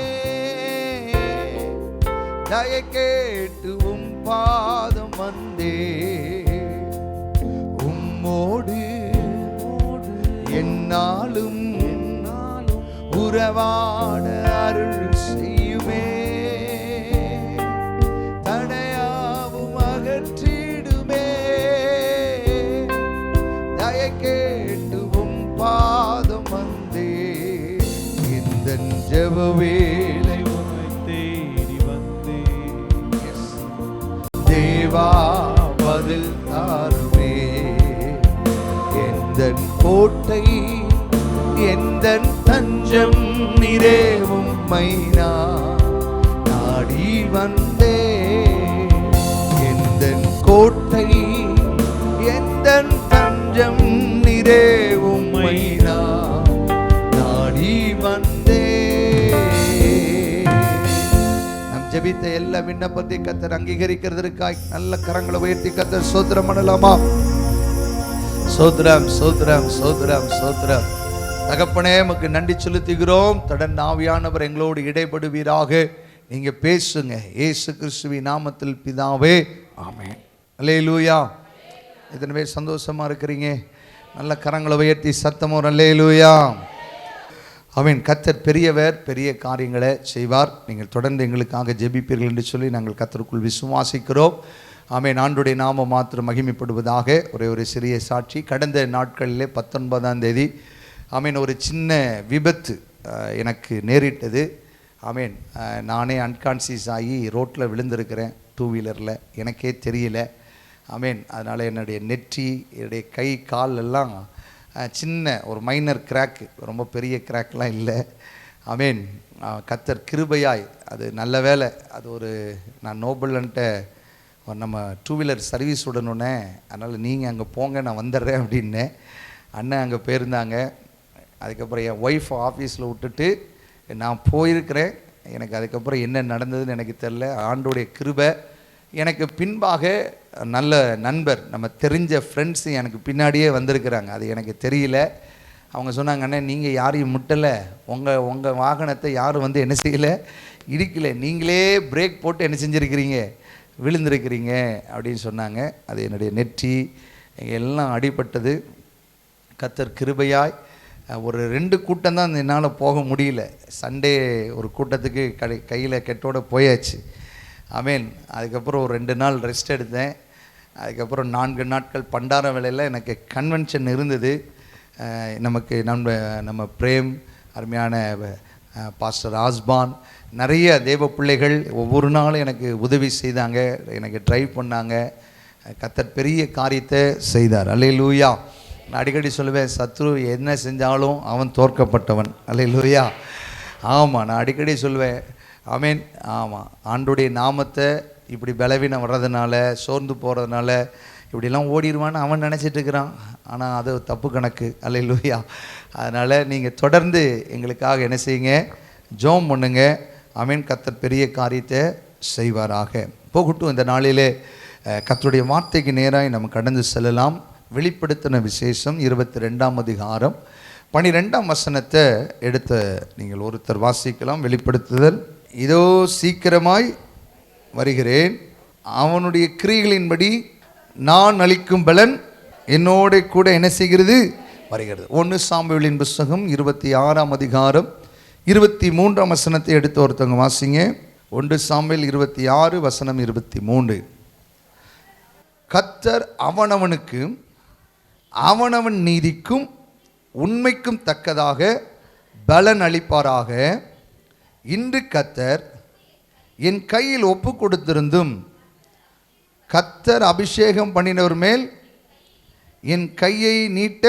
தய கேட்டு உம் பாதம் வந்தே, உம்மோடு என்னாலும் உறவாட அருள் செய்யுமே, தடையாவும் அகற்றிடுமே, தய கேட்டு உம் பாதம் வந்தே, இந்த ஜெப வேளை தேடி வந்தே, தேவா பதில் தாருமே, எந்தன் கோட்டை எந்தன் தஞ்சம் நீரே, உம்மை நாடி வந்தே, எந்தன் கோட்டை எந்தன் தஞ்சம் நீரே, உம்மை நாடி வந்தே. நம் ஜெபித்த எல்லா விண்ணப்பத்தை கர்த்தர் அங்கீகரிக்கிறதற்காய் நல்ல கரங்களை உயர்த்தி கர்த்தர் ஸ்தோத்திரம் பண்ணலாமா? சோத்ரம் சோத்ரம் சோத்ரம் சோத்ரம். தகப்பனே உமக்கு நன்றி செலுத்துகிறோம். தொடர்ந்து ஆவியானவர் எங்களோடு இடைப்படுவீராக. நீங்க பேசுங்க. இயேசு கிறிஸ்துவின் நாமத்தில் பிதாவே, ஆமென். அல்லேலூயா. எத்தனை பேர் சந்தோஷமா இருக்கிறீங்க? நல்ல கரங்களை உயர்த்தி சத்தமோ அல்லேலூயா. ஆமென். கர்த்தர் பெரியவர், பெரிய காரியங்களை செய்வார். நீங்கள் தொடர்ந்து எங்களுக்காக ஜெபிப்பீர்கள் என்று சொல்லி நாங்கள் கர்த்தருக்குள் விசுவாசிக்கிறோம். ஆமென். ஆண்டுடைய நாமம் மாத்திரம் மகிமைப்படுவதாக. ஒரு சிறிய சாட்சி. கடந்த நாட்களிலே 19ஆம் தேதி ஆமென் ஒரு சின்ன விபத்து எனக்கு நேரிட்டது. ஆமென். நானே அன்கான்சியஸ் ஆகி ரோட்டில் விழுந்திருக்கிறேன், 2 வீலரில். எனக்கே தெரியல. ஆமென். அதனால் என்னுடைய நெற்றி, என்னுடைய கை, கால் எல்லாம் சின்ன ஒரு மைனர் கிராக்கு, ரொம்ப பெரிய கிராக்லாம் இல்லை. ஆமென். கர்த்தர் கிருபையாய், அது நல்ல வேலை. அது நான் நோபல்ன்ட்ட நம்ம 2 வீலர் சர்வீஸ் விடணுன்னே, அதனால் நீங்கள் அங்கே போங்க, நான் வந்துடுறேன் அப்படின்னேன். அண்ணன் அங்கே போயிருந்தாங்க. அதுக்கப்புறம் என் ஒய்ஃப் ஆஃபீஸில் விட்டுட்டு நான் போயிருக்கிறேன். எனக்கு அதுக்கப்புறம் என்ன நடந்ததுன்னு எனக்கு தெரில. ஆண்டோடைய கிருபை. எனக்கு பின்பாக நல்ல நண்பர், நம்ம தெரிஞ்ச ஃப்ரெண்ட்ஸு எனக்கு பின்னாடியே வந்திருக்கிறாங்க. அது எனக்கு தெரியல. அவங்க சொன்னாங்க, அண்ணன் நீங்கள் யாரையும் முட்டலை, உங்கள் வாகனத்தை யாரும் வந்து என்ன செய்யலை, இடிக்கலை, நீங்களே பிரேக் போட்டு என்ன செஞ்சுருக்கிறீங்க, விழுந்திருக்கிறீங்க அப்படின்னு சொன்னாங்க. அது என்னுடைய நெற்றி எல்லாம் அடிபட்டது. கர்த்தர் கிருபையாய் ஒரு 2 கூட்டம் தான் என்னால் போக முடியல. சண்டே ஒரு கூட்டத்துக்கு கையில் கெட்டோட போயாச்சு. ஆமென். அதுக்கப்புறம் ஒரு 2 நாள் ரெஸ்ட் எடுத்தேன். அதுக்கப்புறம் 4 நாட்கள் பண்டார வேலையில் எனக்கு கன்வென்ஷன் இருந்தது. நமக்கு நம்ம பிரேம், அருமையான பாஸ்டர் ஆஸ்பான், நிறைய தேவ பிள்ளைகள் ஒவ்வொரு நாளும் எனக்கு உதவி செய்தாங்க, எனக்கு ட்ரைவ் பண்ணாங்க. கர்த்தர் பெரிய காரியத்தை செய்தார். அல்லேலூயா. நான் அடிக்கடி சொல்லுவேன், சத்ரு என்ன செஞ்சாலும் அவன் தோற்கப்பட்டவன். அல்லேலூயா. ஆமாம், நான் அடிக்கடி சொல்லுவேன். ஆமென். ஆமாம், ஆண்டுடைய நாமத்தை இப்படி பலவீனம் வர்றதுனால, சோர்ந்து போகிறதுனால இப்படிலாம் ஓடிடுவான்னு அவன் நினச்சிட்டு இருக்கிறான். ஆனால் அது தப்பு கணக்கு. அல்லேலூயா. அதனால் நீங்கள் தொடர்ந்து எங்களுக்காக என்ன செய்யுங்க, ஜெபம் பண்ணுங்க. ஆமென். கர்த்தர் பெரிய காரியத்தை செய்வாராக. போகட்டும். இந்த நாளிலே கர்த்தருடைய வார்த்தைக்கு நேராக நம்ம கடந்து செல்லலாம். வெளிப்படுத்தின விசேஷம் 22ஆம் அதிகாரம் 12ஆம் வசனத்தை எடுத்து நீங்கள் ஒருத்தர் வாசிக்கலாம். வெளிப்படுத்துதல். இதோ சீக்கிரமாய் வருகிறேன், அவனுடைய கிரியைகளின்படி நான் அளிக்கும் பலன் என்னோட கூட என்ன செய்கிறது, வருகிறது. 1 சாமுவேலின் புத்தகம் 26ஆம் அதிகாரம் 23ஆம் வசனத்தை எடுத்து ஒருத்தவங்க வாசிங்க. 1 சாமுவேல் 26 வசனம் 23. கர்த்தர் அவனவனுக்கு அவனவன் நீதிக்கும் உண்மைக்கும் தக்கதாக பலன் அளிப்பாராக. இன்று கர்த்தர் என் கையில் ஒப்பு கொடுத்திருந்தும் கர்த்தர் அபிஷேகம் பண்ணினவர் மேல் என் கையை நீட்ட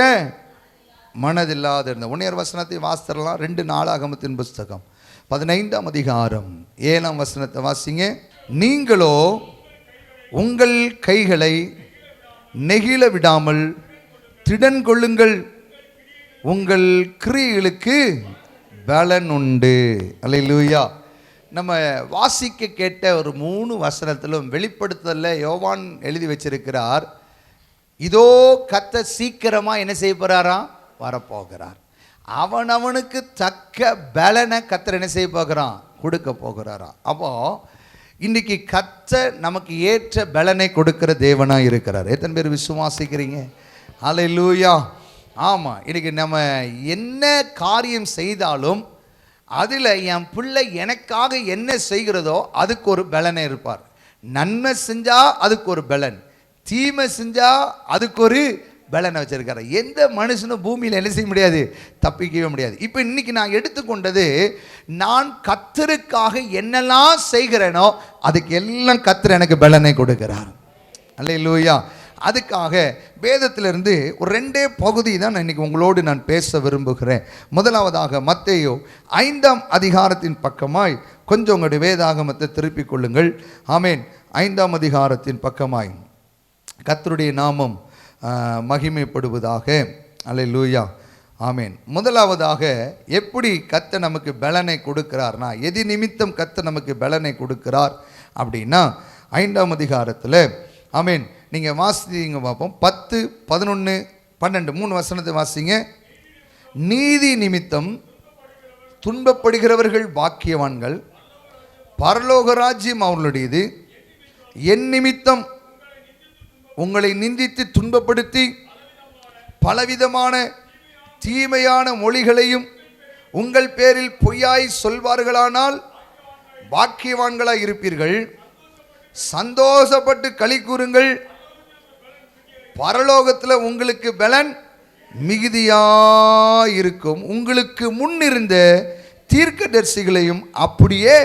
மனதில்லாத இருந்த. 1 வசனத்தை வாசித்தரலாம். 2 நாளாகமத்தின் புஸ்தகம் 15ஆம் அதிகாரம் 7ஆம் வசனத்தை வாசிங்க. நீங்களோ உங்கள் கைகளை நெகிழ விடாமல் திடன் கொள்ளுங்கள், உங்கள் கிரியைகளுக்கு பலன் உண்டு. அல்லேலூயா. நம்ம வாசிக்க கேட்ட ஒரு 3 வசனத்திலும் வெளிப்படுத்தல யோவான் எழுதி வச்சிருக்கிறார், இதோ கர்த்தர் சீக்கிரமாக என்ன செய்ய போகிறாரா, வரப்போகிறார். அவனவனுக்கு தக்க பலனை கர்த்தர் என்ன செய்ய போகிறான், கொடுக்க போகிறாரா. அப்போ இன்னைக்கு கர்த்தர் நமக்கு ஏற்ற பலனை கொடுக்கிற தேவனாக இருக்கிறார். எத்தனை பேர் விசுவாசிக்கிறீங்க? அல்லேலூயா. ஆமாம். இன்னைக்கு நம்ம என்ன காரியம் செய்தாலும் அதில் என் பிள்ளை எனக்காக என்ன செய்கிறதோ அதுக்கு ஒரு பலனை இருப்பார். நன்மை செஞ்சால் அதுக்கு ஒரு பலன், தீமை செஞ்சால் அதுக்கு ஒரு பலனை வச்சிருக்காரு. எந்த மனுஷனும் பூமியில் என்ன செய்ய முடியாது, தப்பிக்கவே முடியாது. இப்போ இன்னைக்கு நான் எடுத்துக்கொண்டது, நான் கர்த்தருக்காக என்னெல்லாம் செய்கிறேனோ அதுக்கு எல்லாம் கர்த்தர் எனக்கு பலனை கொடுக்கிறார். அல்லேலூயா. அதுக்காக வேதத்திலிருந்து ஒரு 2 பகுதி தான் இன்னைக்கு உங்களோடு நான் பேச விரும்புகிறேன். முதலாவதாக மத்தேயு 5ஆம் அதிகாரத்தின் பக்கமாய் கொஞ்சம் உங்களுடைய வேதாகமத்தை திருப்பிக் கொள்ளுங்கள். ஆமென். 5ஆம் அதிகாரத்தின் பக்கமாய் கர்த்தருடைய நாமம் மகிமைப்படுவதாக. அல்லேலூயா. ஆமென். முதலாவதாக எப்படி கர்த்தர் நமக்கு பலனை கொடுக்கிறார்னா, எது நிமித்தம் கர்த்தர் நமக்கு பலனை கொடுக்கிறார் அப்படின்னா 5ஆம் அதிகாரத்தில் ஆமென் நீங்கள் வாசித்தீங்க பார்ப்போம். 10, 11, 3 வசனத்தை வாசிங்க. நீதி நிமித்தம் துன்பப்படுகிறவர்கள் பாக்கியவான்கள், பரலோக ராஜ்யம் அவர்களுடையது. என் நிமித்தம் உங்களை நிந்தித்து துன்பப்படுத்தி பலவிதமான தீமையான மொழிகளையும் உங்கள் பேரில் பொய்யாய் சொல்வார்களானால் பாக்கியவான்களாய் இருப்பீர்கள். சந்தோஷப்பட்டு களி கூறுங்கள், பரலோகத்தில் உங்களுக்கு பலன் மிகுதியாயிருக்கும். உங்களுக்கு முன்னிருந்த தீர்க்கதரிசிகளையும் அப்படியே.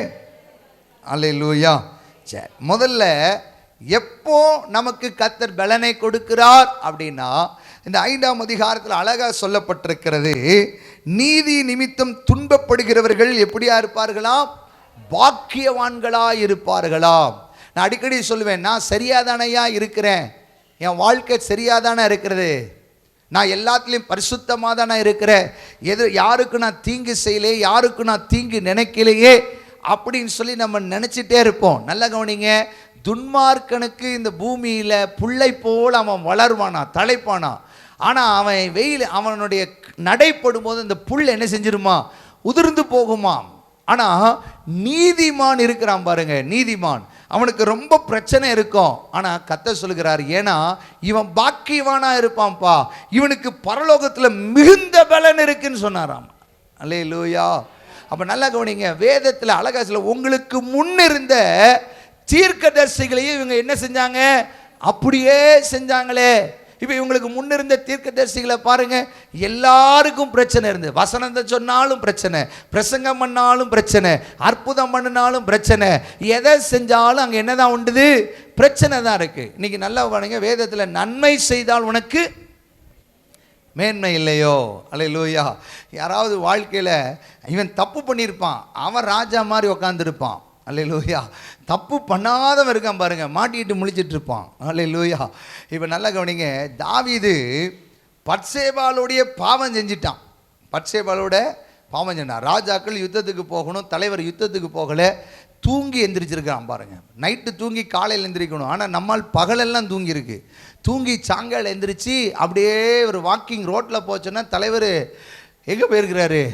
அல்லேலூயா. சரி, முதல்ல எப்போ நமக்கு கர்த்தர் பலனை கொடுக்கிறார் அப்படின்னா, இந்த 5ஆம் அதிகாரத்தில் அழகாக சொல்லப்பட்டிருக்கிறது. நீதி நிமித்தம் துன்பப்படுகிறவர்கள் எப்படியா இருப்பார்களாம்? பாக்கியவான்களாக இருப்பார்களாம். நான் அடிக்கடி சொல்லுவேன், நான் சரியாதானையா இருக்கிறேன், என் வாழ்க்கை சரியாதானே இருக்கிறது, நான் எல்லாத்துலேயும் பரிசுத்தமாக தானே இருக்கிறேன், யாருக்கு நான் தீங்கு செய்யலையே, யாருக்கு நான் தீங்கு நினைக்கலையே அப்படின்னு சொல்லி நம்ம நினச்சிட்டே இருப்போம். நல்ல கவனிங்க, துன்மார்க்கனுக்கு இந்த பூமியில் புல்லை போல் அவன் வளருவானா, தழைப்பானா. ஆனால் அவன் அவனுடைய நடைப்படும் போது இந்த புல் என்ன செஞ்சிருமா? உதிர்ந்து போகுமா. ஆனால் நீதிமான் இருக்கிறான் பாருங்க, நீதிமான், அவனுக்கு ரொம்ப பிரச்சனை இருக்கும். ஆனால் கர்த்தர் சொல்கிறார், ஏன்னா இவன் பாக்கியவானா இருப்பான்ப்பா, இவனுக்கு பரலோகத்தில் மிகுந்த பலன் இருக்குன்னு சொன்னாராம். அல்லேலூயா. அப்போ நல்லா கவனிங்க, வேதத்தில் அழகா சொல்ல, உங்களுக்கு முன்னிருந்த தீர்க்கதரிசிகளையும் இவங்க என்ன செஞ்சாங்க? அப்படியே செஞ்சாங்களே. இப்போ இவங்களுக்கு முன்னிருந்த தீர்க்கதரிசிகளை பாருங்க, எல்லாருக்கும் பிரச்சனை இருந்து, வசனத்தை சொன்னாலும் பிரச்சனை, பிரசங்கம் பண்ணாலும் பிரச்சனை, அற்புதம் பண்ணினாலும் பிரச்சனை, எதை செஞ்சாலும் அங்கே என்னதான் உண்டுது? பிரச்சனை தான் இருக்கு. இன்னைக்கு நல்லா பாருங்க, வேதத்தில் நன்மை செய்தால் உனக்கு மேன்மை இல்லையோ. அல்லேலூயா. யாராவது வாழ்க்கையில் இவன் தப்பு பண்ணியிருப்பான், அவன் ராஜா மாதிரி உக்காந்துருப்பான். அல்லேலூயா. தப்பு பண்ணாதவன் இருக்கான் பாருங்க, மாட்டிக்கிட்டு முழிச்சிட்டு இருப்பான். அல்லேலூயா. இப்போ நல்லா கவனிங்க, தாவீது பத்சேபாளுடைய பாவம் செஞ்சிட்டான். பத்சேபாளோட பாவம் செஞ்சான். ராஜாக்கள் யுத்தத்துக்கு போகணும், தலைவர் யுத்தத்துக்கு போகலை, தூங்கி எந்திரிச்சிருக்கான் பாருங்க. நைட்டு தூங்கி காலையில் எந்திரிக்கணும், ஆனால் நம்மால் பகலெல்லாம் தூங்கியிருக்கு. தூங்கி சாயங்காலம் எந்திரிச்சு அப்படியே ஒரு வாக்கிங் ரோட்டில் போச்சோன்னா தலைவர் எங்கே போயிருக்கிறாரு?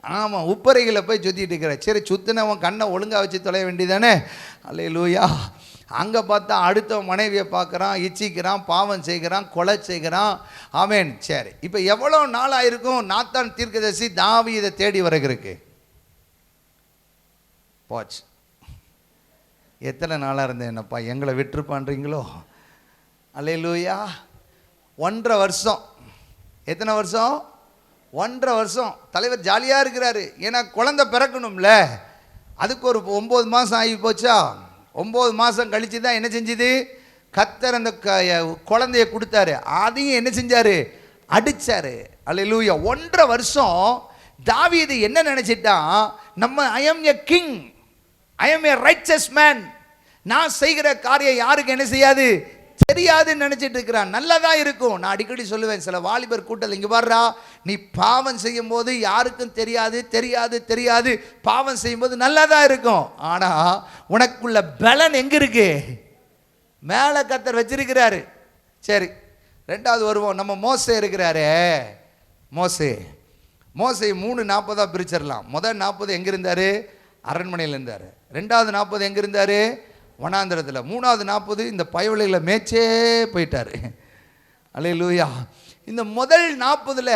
ஆமாம், உப்பரைகளை போய் சுற்றிட்டு இருக்கிறார். சரி, சுற்றினவன் கண்ணை ஒழுங்காக வச்சு தொலைய வேண்டியதானே. அல்லேலூயா. அங்கே பார்த்தா அடுத்த மனைவியை பார்க்குறான், இச்சிக்கிறான், பாவம் செய்கிறான், கொலை செய்கிறான். ஆமேன். சரி, இப்போ எவ்வளோ நாளாக இருக்கும் நாத்தான் தீர்க்கதரிசி தாவீதை தேடி வருகிறதுக்கு? போச்சு. எத்தனை நாளாக இருந்தேன் என்னப்பா, எங்களை விட்டுருப்பான்றீங்களோ? அல்லேலூயா. 1.5 வருஷம். எத்தனை வருஷம்? 1.5 வருஷம். தலைவர் ஜாலியாக இருக்கிறாரு, ஏன்னா குழந்தை பிறக்கணும்ல. அதுக்கு ஒரு 9 மாதம் ஆகி போச்சா. 9 மாதம் கழித்து தான் என்ன செஞ்சுது? கர்த்தர் அந்த குழந்தைய கொடுத்தாரு. அதையும் என்ன செஞ்சார்? அடித்தார். அல்லேலூயா. 1.5 வருஷம் தாவீது என்ன நினச்சிட்டான்? நம்ம I am a king, I am a riches man, நான் செய்கிற காரியம் யாருக்கு என்ன செய்யாது? தெரியாதுன்னு நினச்சிட்டு இருக்கிறான். நல்லதாக இருக்கும். நான் அடிக்கடி சொல்லுவேன், சில வாலிபர் கூட்டத்தில், இங்கே வர்றா, நீ பாவம் செய்யும் போது யாருக்கும் தெரியாது தெரியாது தெரியாது, பாவம் செய்யும்போது நல்லா தான் இருக்கும். ஆனால் உனக்குள்ள பலன் எங்கே இருக்கு? மேலே கர்த்தர் வச்சிருக்கிறாரு. சரி, 2வது வருவோம். நம்ம மோசே இருக்கிறாரே, மோசே 3:40 பிரிச்சிடலாம். முதல் 40 எங்கே இருந்தார்? அரண்மனையில் இருந்தார். 2வது 40 எங்கே இருந்தார்? வனாந்திரத்தில். 3வது 40 இந்த பயவலைகளை மேய்ச்சே போயிட்டார். அல்லேலூயா. இந்த முதல் 40ல்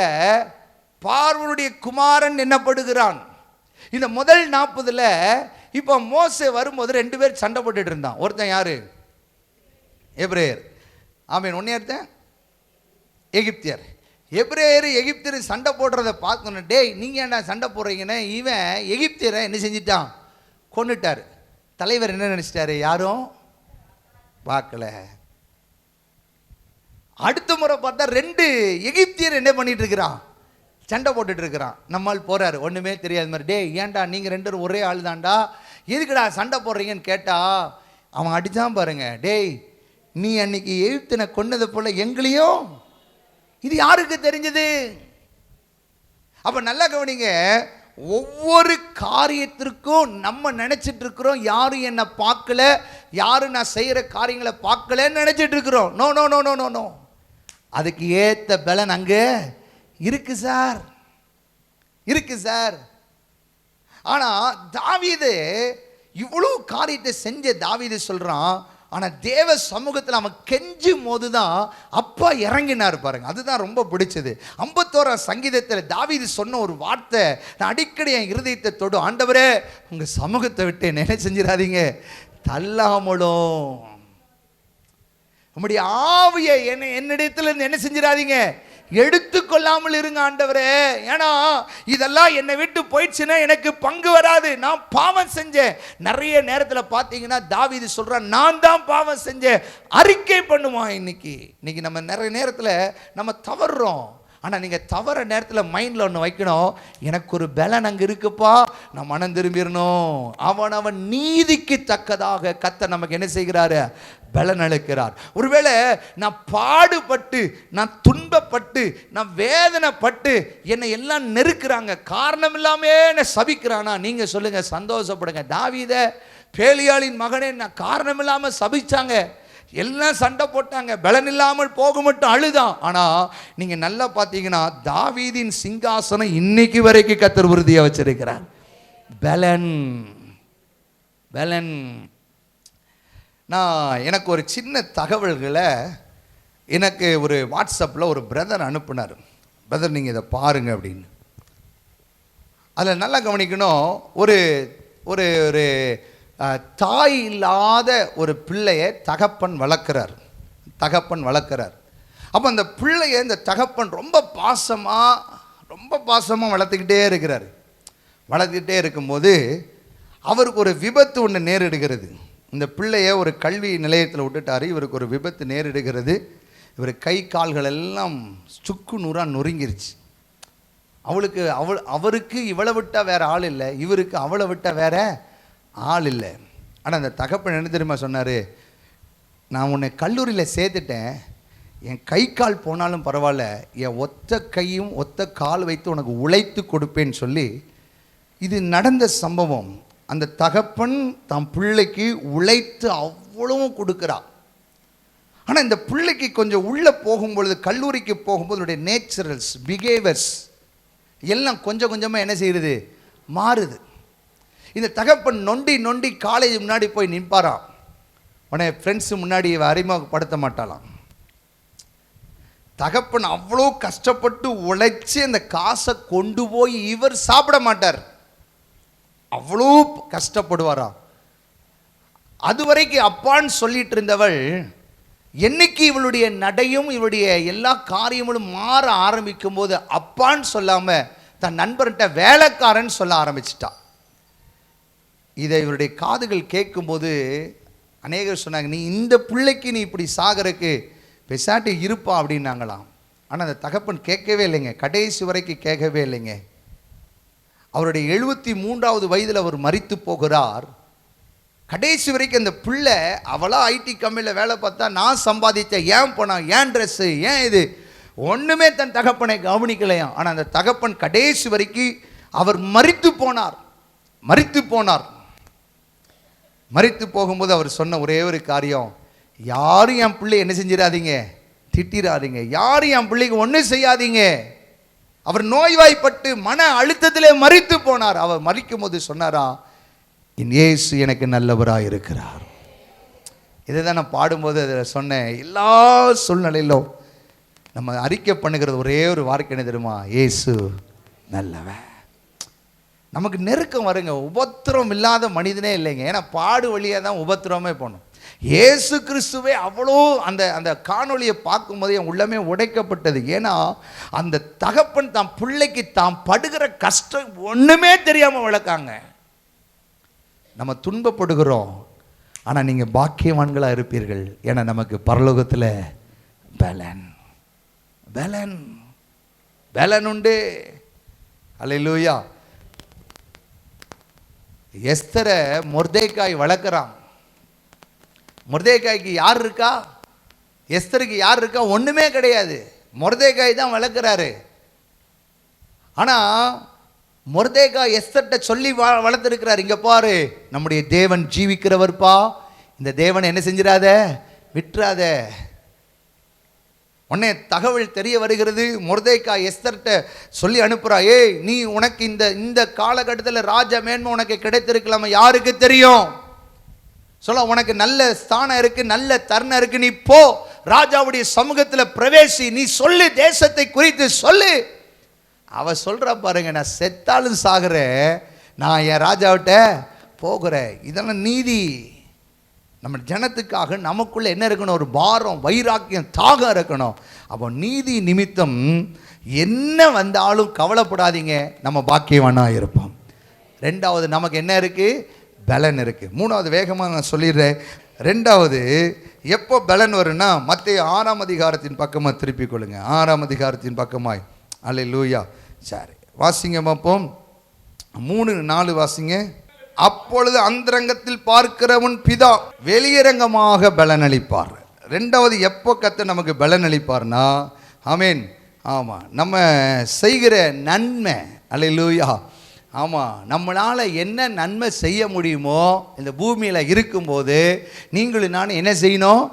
பார்வோனுடைய குமாரன் என்னப்படுகிறான். இந்த முதல் 40ல் இப்போ மோசே வரும்போது 2 பேர் சண்டை போட்டுட்டு இருந்தான். ஒருத்தன் யாரு? எபிரேயர். ஆமீன். ஒன்னேர்த்தன் எகிப்தியர். எபிரேயர் எகிப்தியர் சண்டை போடுறதை பார்க்கணும். டேய், நீங்கள் என்ன சண்டை போடுறீங்கன்னு இவன் எகிப்தியரை என்ன செஞ்சிட்டான்? கொன்னுட்டார். தலைவர் என்ன நினச்சிட்டாரு? யாரும் பார்க்கல. அடுத்த முறை பார்த்தா 2 எகிப்தியர் என்ன பண்ணிட்டு இருக்கிறான்? சண்டை போட்டுட்டு இருக்கிறான். நம்மால் போறாரு, ஒன்றுமே தெரியாத மாதிரி. டே, ஏன்டா நீங்கள் 2 பேரும் ஒரே ஆள் தான்டா, எதுக்குடா சண்டை போடுறீங்கன்னு கேட்டா அவன் அடித்தான் பாருங்க. டேய், நீ அன்னைக்கு எகிப்தினை கொன்னது போல எங்களையும் இது யாருக்கு தெரிஞ்சது? அப்போ நல்லா கவனிங்க, ஒவ்வொரு காரியத்திற்கும் நம்ம நினச்சிட்டு இருக்கிறோம், யாரும் என்னை பார்க்கல, யாரும் நான் செய்கிற காரியங்களை பார்க்கலன்னு நினச்சிட்டு இருக்கிறோம். No no no no no no. அதுக்கு ஏத்த பலன் அங்கே இருக்கு சார், இருக்கு சார். ஆனா தாவீது இவ்வளவு காரியத்தை செஞ்ச தாவீது சொல்றான், ஆனா தேவ சமூகத்தில் அவன் கெஞ்சும் போதுதான் அப்பா இறங்கினார் பாருங்க. அதுதான் ரொம்ப பிடிச்சது. 51ஆம் சங்கீதத்தில் தாவீது சொன்ன ஒரு வார்த்தை நான் அடிக்கடி என் இருதயத்தை தொடும். ஆண்டவரே, உங்க சமூகத்தை விட்டு என்ன செஞ்சிடாதீங்க, தள்ளாமலும் நம்முடைய ஆவியை என்னிடத்துல என்ன செஞ்சிடாதீங்க, எடுத்துக்கொள்ளாமல் இருங்க ஆண்டவரே. ஏன்னா இதெல்லாம் என்னை விட்டு போயிடுச்சுன்னா எனக்கு பங்கு வராது. நான் பாவம் செஞ்சேன். நிறைய நேரத்தில் பார்த்தீங்கன்னா தாவீது சொல்றான், நான் தான் பாவம் செஞ்சேன், அறிக்கை பண்ணுவான். இன்னைக்கு நம்ம நிறைய நேரத்தில் நம்ம தவறுறோம். ஆனால் நீங்கள் தவற நேரத்தில் மைண்டில் ஒன்று வைக்கணும், எனக்கு ஒரு பலன் அங்கே இருக்குப்பா, நான் மனம் திரும்பிடணும். அவன் நீதிக்கு தக்கதாக கர்த்தர் நமக்கு என்ன செய்கிறாரு, பலன் அளிக்கிறார். ஒருவேளை நான் பாடுபட்டு, நான் துன்பப்பட்டு, நான் வேதனைப்பட்டு, என்னை எல்லாம் நெருக்கிறாங்க, காரணம் இல்லாமே என்னை சபிக்கிறானா, நீங்கள் சொல்லுங்க, சந்தோஷப்படுங்க. தாவீதை பேலியாளின் மகனே நான் காரணம் இல்லாமல் சபிச்சாங்க, எல்லாம் சண்டை போட்டாங்க, பலன் இல்லாமல் போக மட்டும் அழுதான். ஆனால் நீங்கள் நல்லா பார்த்தீங்கன்னா தாவீதின் சிங்காசனம் இன்னைக்கு வரைக்கும் கர்த்தர் உறுதியாக வச்சிருக்கிறார். பலன் பலன். நான் எனக்கு ஒரு சின்ன தகவல்களை எனக்கு ஒரு வாட்ஸ்அப்பில் ஒரு பிரதர் அனுப்புனார். பிரதர் நீங்கள் இதை பாருங்கள் அப்படின்னு. அதில் நல்லா கவனிக்கணும், ஒரு ஒரு ஒரு தாய் இல்லாத ஒரு பிள்ளையை தகப்பன் வளர்க்குறார். அப்போ அந்த பிள்ளையை இந்த தகப்பன் ரொம்ப பாசமாக வளர்த்துக்கிட்டே இருக்கும்போது அவருக்கு ஒரு விபத்து ஒன்று நேரிடுகிறது. இந்த பிள்ளையை ஒரு கல்வி நிலையத்தில் விட்டுட்டார். இவருக்கு ஒரு விபத்து நேரிடுகிறது. இவர் கை கால்கள் எல்லாம் சுக்கு நூறாக நொறுங்கிருச்சு. அவருக்கு இவளை விட்டால் வேறு ஆள் இல்லை, இவருக்கு அவளை விட்டால் வேற ஆள் இல்லை. ஆனால் அந்த தகப்பன் என்ன தெரியுமா சொன்னார், நான் உன்னை கல்லூரியில் சேர்த்துட்டேன், என் கை கால் போனாலும் பரவாயில்ல, என் ஒத்த கையும் ஒத்த கால் வைத்து உனக்கு உழைத்து கொடுப்பேன்னு சொல்லி. இது நடந்த சம்பவம். அந்த தகப்பன் தன் பிள்ளைக்கு உழைத்து அவ்வளவும் கொடுக்குறா. ஆனால் இந்த பிள்ளைக்கு கொஞ்சம் உள்ளே போகும்பொழுது, கல்லூரிக்கு போகும்போது நேச்சுரல்ஸ் பிஹேவியர்ஸ் எல்லாம் கொஞ்சம் கொஞ்சமாக என்ன செய்யுது, மாறுது. இந்த தகப்பன் நொண்டி காலேஜ் முன்னாடி போய் நிற்பாராம். உடனே ஃப்ரெண்ட்ஸு முன்னாடி இவ அறிமுகப்படுத்த மாட்டாளாம். தகப்பன் அவ்வளோ கஷ்டப்பட்டு உழைச்சி அந்த காசை கொண்டு போய் இவர் சாப்பிட மாட்டார், அவ்வளோ கஷ்டப்படுவாராம். அது வரைக்கும் அப்பான்னு சொல்லிட்டு இருந்தவள் என்னைக்கு இவளுடைய நடையும் இவளுடைய எல்லா காரியங்களும் மாற ஆரம்பிக்கும் போது அப்பான்னு சொல்லாமல் தன் நண்பர்கிட்ட வேலைக்காரன் சொல்ல ஆரம்பிச்சிட்டா. இதை இவருடைய காதுகள் கேட்கும்போது அநேகர் சொன்னாங்க, நீ இந்த பிள்ளைக்கு நீ இப்படி சாகறக்கு பெசாட்டி இருப்பா அப்படின்னாங்களாம். ஆனால் அந்த தகப்பன் கேட்கவே இல்லைங்க, கடைசி வரைக்கும் கேட்கவே இல்லைங்க. அவருடைய 73வது வயதில் அவர் மரித்து போகிறார். கடைசி வரைக்கும் அந்த பிள்ளை அவளா ஐடி கம்பெனியில் வேலை பார்த்தா, நான் சம்பாதித்த ஏன் போனான், ஏன் ட்ரெஸ்ஸு, ஏன் இது ஒன்றுமே தன் தகப்பனை கவனிக்கலையாம். ஆனால் அந்த தகப்பன் கடைசி வரைக்கும் அவர் மரித்து போகும்போது அவர் சொன்ன ஒரே ஒரு காரியம், யாரும் என் பிள்ளை என்ன செஞ்சிடாதீங்க, திட்டிடாதீங்க, யாரும் என் பிள்ளைக்கு ஒன்றும் செய்யாதீங்க. அவர் நோய்வாய்ப்பட்டு மன அழுத்தத்திலே மரித்து போனார். அவர் மரிக்கும் போது சொன்னாரா, என் இயேசு எனக்கு நல்லவராக இருக்கிறார். இதை தான் நான் பாடும்போது அதில் சொன்னேன். எல்லா சூழ்நிலையிலும் நம்ம அறிக்கை பண்ணுகிறது ஒரே ஒரு வார்த்தை என்ன தெரியுமா, இயேசு நல்லவன். நமக்கு நெருக்கம் வருங்க, உபத்திரம் இல்லாத மனிதனே இல்லைங்க. ஏன்னா பாடு வழியாக தான் உபத்திரமே போகணும். இயேசு கிறிஸ்துவே அவ்வளோ அந்த காணொலியை பார்க்கும்போது என் உள்ளமே உடைக்கப்பட்டது. ஏன்னா அந்த தகப்பன் தான் பிள்ளைக்கு தான் படுகிற கஷ்டம் ஒன்றுமே தெரியாமல் வளர்க்காங்க. நம்ம துன்பப்படுகிறோம், ஆனால் நீங்கள் பாக்கியவான்களாக இருப்பீர்கள். ஏன்னா நமக்கு பரலோகத்தில் பலன் உண்டு. அல்லேலூயா. எஸ்தரை மொர்தேக்காய் வளர்க்குறான். மொர்தேக்காய்க்கு யார் இருக்கா, எஸ்தருக்கு யார் இருக்கா, ஒன்றுமே கிடையாது. மொர்தேக்காய் தான் வளர்க்குறாரு. ஆனால் மொர்தேக்காய் எஸ்தர்கிட்ட சொல்லி வளர்த்துருக்கிறார், இங்கே பாரு நம்முடைய தேவன் ஜீவிக்கிறவர்ப்பா, இந்த தேவனை என்ன செஞ்சிடாத, விட்டுறாத. உடனே தகவல் தெரிய வருகிறது. மொர்தெகாய் எஸ்தர்ட்ட சொல்லி அனுப்புறா, ஏய் நீ உனக்கு இந்த காலகட்டத்தில் ராஜ மேன்மை உனக்கு கிடைத்திருக்கலாமா, யாருக்கு தெரியும், சொல்ல உனக்கு நல்ல ஸ்தானம் இருக்கு, நல்ல தருணம் இருக்கு, நீ போ ராஜாவுடைய சமூகத்தில் பிரவேசி, நீ சொல்லு, தேசத்தை குறித்து சொல்லு. அவ சொல்ற பாருங்க, நான் செத்தாலும் சாகுறேன், நான் என் ராஜாவிட்ட போகிறேன். இதெல்லாம் நீதி. நம்ம ஜனத்துக்காக நமக்குள்ள என்ன இருக்கணும், ஒரு பாரம், வைராக்கியம், தாகம் இருக்கணும். அப்போ நீதி நிமித்தம் என்ன வந்தாலும் கவலைப்படாதீங்க, நம்ம பாக்கியவானா இருப்போம். ரெண்டாவது, நமக்கு என்ன இருக்கு, பலன் இருக்கு. மூணாவது, வேகமாக நான் சொல்லிடுறேன். ரெண்டாவது, எப்போ பலன் வரும்னா, மத்தேயு 6ஆம் அதிகாரத்தின் பக்கமாக திருப்பிக் கொள்ளுங்க. 6ஆம் அதிகாரத்தின் பக்கமாய். அல்லேலூயா. சரி, வாசிங்க பார்ப்போம். 3-4 வாசிங்க. அப்பொழுது அந்தரங்கத்தில் பார்க்கிறவன் பிதா வெளியரங்கமாக பலன் அளிப்பார். ரெண்டாவது, எப்போ கர்த்தர் நமக்கு பலன் அளிப்பார்னா, ஆமேன், ஆமாம், நம்ம செய்கிற நன்மை. அல்லேலூயா. ஆமாம், நம்மளால் என்ன நன்மை செய்ய முடியுமோ இந்த பூமியில் இருக்கும்போது நீங்களும் நானும் என்ன செய்யணும்,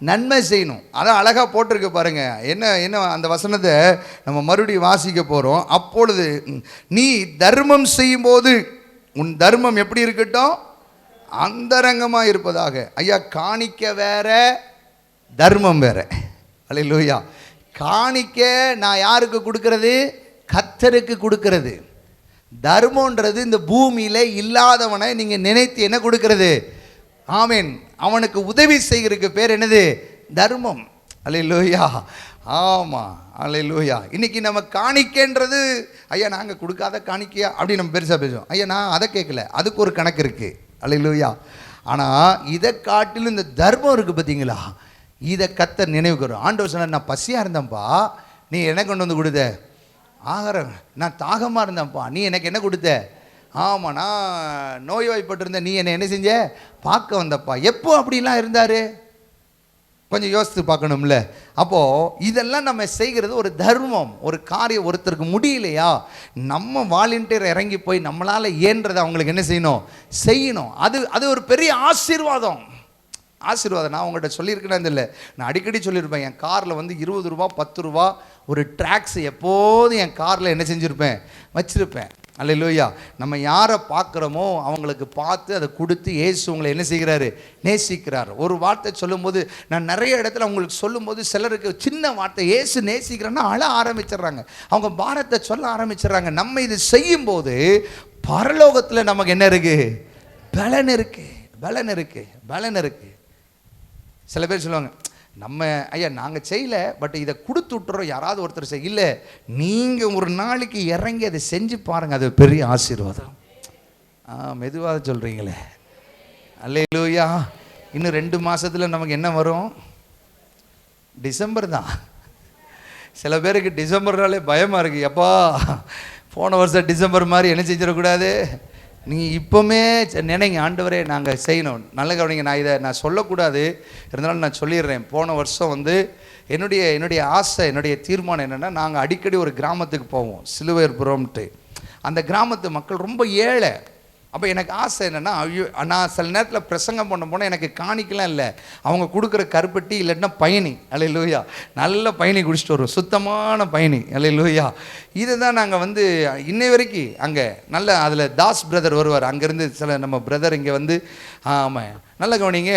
நன்மை செய்யணும். அதான் அழகாக போட்டிருக்கு பாருங்க. என்ன அந்த வசனத்தை நம்ம மறுபடியும் வாசிக்க போகிறோம். அப்பொழுது நீ தர்மம் செய்யும்போது உன் தர்மம் எப்படி இருக்கட்டும், அந்தரங்கமாக இருப்பதாக. ஐயா, காணிக்க வேற, தர்மம் வேற. அல்லேலூயா. காணிக்க நான் யாருக்கு கொடுக்கறது, கர்த்தருக்கு கொடுக்கறது. தர்மன்றது இந்த பூமியில் இல்லாதவனை நீங்கள் நினைத்து என்ன கொடுக்கறது, ஆமேன், அவனுக்கு உதவி செய்கிறதுக்கு பேர் என்னது, தர்மம். அல்லேலூயா. ஆமாம், அல்லேலூயா. இன்னைக்கு நம்ம காணிக்கைன்றது, ஐயா நாங்கள் கொடுக்காத காணிக்கையா அப்படி நம்ம பெருசாக பேசுவோம். ஐயா நான் அதை கேட்கல, அதுக்கு ஒரு கணக்கு இருக்குது. அல்லேலூயா. ஆனால் இதை காட்டிலும் இந்த தர்மம் இருக்குது பார்த்தீங்களா, இதை கர்த்தர் நினைவுக்கிறோம். ஆண்டவர் சொன்னார், நான் பசியாக இருந்தேன்ப்பா, நீ என்ன கொண்டு வந்து கொடுத்த ஆகாரம், நான் தாகமாக இருந்தேன்ப்பா, நீ எனக்கு என்ன கொடுத்த, ஆமாம் நான் நோய்வாய்ப்பட்டிருந்தேன், நீ என்னை என்ன செஞ்ச, பார்க்க வந்தப்பா. எப்போ அப்படிலாம் இருந்தார், கொஞ்சம் யோசித்து பார்க்கணும்ல. அப்போது இதெல்லாம் நம்ம செய்கிறது ஒரு தர்மம், ஒரு காரியம். ஒருத்தருக்கு முடியலையா, நம்ம வாலண்டியர் இறங்கி போய் நம்மளால் ஏன்றதை அவங்களுக்கு என்ன செய்யணும். அது ஒரு பெரிய ஆசீர்வாதம். நான் உங்கள்கிட்ட சொல்லியிருக்கேன் இல்லை, நான் அடிக்கடி சொல்லியிருப்பேன், என் காரில் வந்து 20 ரூபா 10 ரூபா ஒரு ட்ராக்ஸ் எப்போதும் என் காரில் என்ன செஞ்சுருப்பேன், வச்சுருப்பேன். அல்லேலூயா. நம்ம யாரை பார்க்குறோமோ அவங்களுக்கு பார்த்து அதை கொடுத்து இயேசு உங்களை என்ன செய்கிறாரு, நேசிக்கிறார். ஒரு வார்த்தை சொல்லும்போது, நான் நிறைய இடத்துல உங்களுக்கு சொல்லும்போது சிலருக்கு சின்ன வார்த்தை, இயேசு நேசிக்கிறான்னா அழ ஆரம்பிச்சிடுறாங்க, அவங்க பாரத்தை சொல்ல ஆரம்பிச்சிடுறாங்க. நம்ம இது செய்யும்போது பரலோகத்தில் நமக்கு என்ன இருக்குது, பலன் இருக்குது. சில பேர் சொல்லுவாங்க, நம்ம ஐயா நாங்கள் செய்யலை, பட் இதை கொடுத்து விட்டுறோம், யாராவது ஒருத்தர் செய்ய. இல்லை, நீங்கள் ஒரு நாளைக்கு இறங்கி அதை செஞ்சு பாருங்கள், அது பெரிய ஆசீர்வாதம். மெதுவாக சொல்கிறீங்களே. அல்லேலூயா. இன்னும் 2 மாதத்தில் நமக்கு என்ன வரும், டிசம்பர் தான். சில பேருக்கு டிசம்பர்னாலே பயமாக இருக்குது. எப்பா போன வருஷம் டிசம்பர் மாதிரி என்ன செஞ்சிடக்கூடாது, நீங்கள் இப்போவுமே நினைங்க, ஆண்டவரே நாங்கள் செய்யணும். நல்ல கவனிங்க, நான் சொல்லக்கூடாது, இருந்தாலும் நான் சொல்லிடுறேன். போன வருஷம் வந்து என்னுடைய ஆசை, என்னுடைய தீர்மானம் என்னென்னா, நாங்கள் அடிக்கடி ஒரு கிராமத்துக்கு போவோம், சிலுவையர்புரம்ட்டு. அந்த கிராமத்து மக்கள் ரொம்ப ஏழை. அப்போ எனக்கு ஆசை என்னென்னா, ஐயோ நான் சில நேரத்தில் பிரசங்கம் பண்ண போனால் எனக்கு காணிக்கலாம் இல்லை, அவங்க கொடுக்குற கருப்பட்டி இல்லைன்னா பயணி. அல்லேலூயா. நல்ல பயணி குடிச்சிட்டு வரும், சுத்தமான பயணி. அல்லேலூயா. இதை தான் நாங்கள் வந்து இன்னை வரைக்கும் அங்கே நல்ல அதில் தாஸ் பிரதர் வருவார், அங்கேருந்து சில நம்ம பிரதர் இங்கே வந்து. ஆமாம், நல்ல கவனிங்க.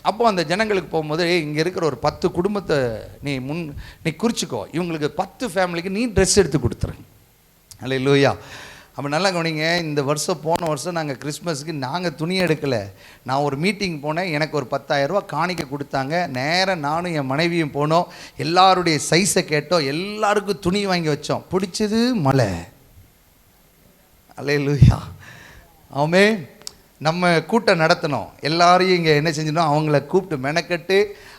அப்போது அந்த ஜனங்களுக்கு போகும்போது, இங்கே இருக்கிற ஒரு 10 குடும்பத்தை நீ குறிச்சிக்கோ, இவங்களுக்கு 10 ஃபேமிலிக்கு நீ ட்ரெஸ் எடுத்து கொடுத்துருங்க. அல்லேலூயா. அப்போ நல்லா கவனிங்க. இந்த வருஷம், போன வருஷம் நாங்கள் கிறிஸ்மஸுக்கு நாங்கள் துணி எடுக்கலை. நான் ஒரு மீட்டிங் போனேன், எனக்கு ஒரு 10,000 ரூபா காணிக்க கொடுத்தாங்க. நேராக நானும் என் மனைவியும் போனோம், எல்லாருடைய சைஸை கேட்டோம், எல்லாருக்கும் துணி வாங்கி வச்சோம். பிடிச்சது மழை. அல்லேலூயா. ஆமென். நம்ம கூட்டம் நடத்தினோம், எல்லாரையும் இங்கே என்ன செஞ்சினோம், அவங்கள கூப்பிட்டு மெனக்கட்டு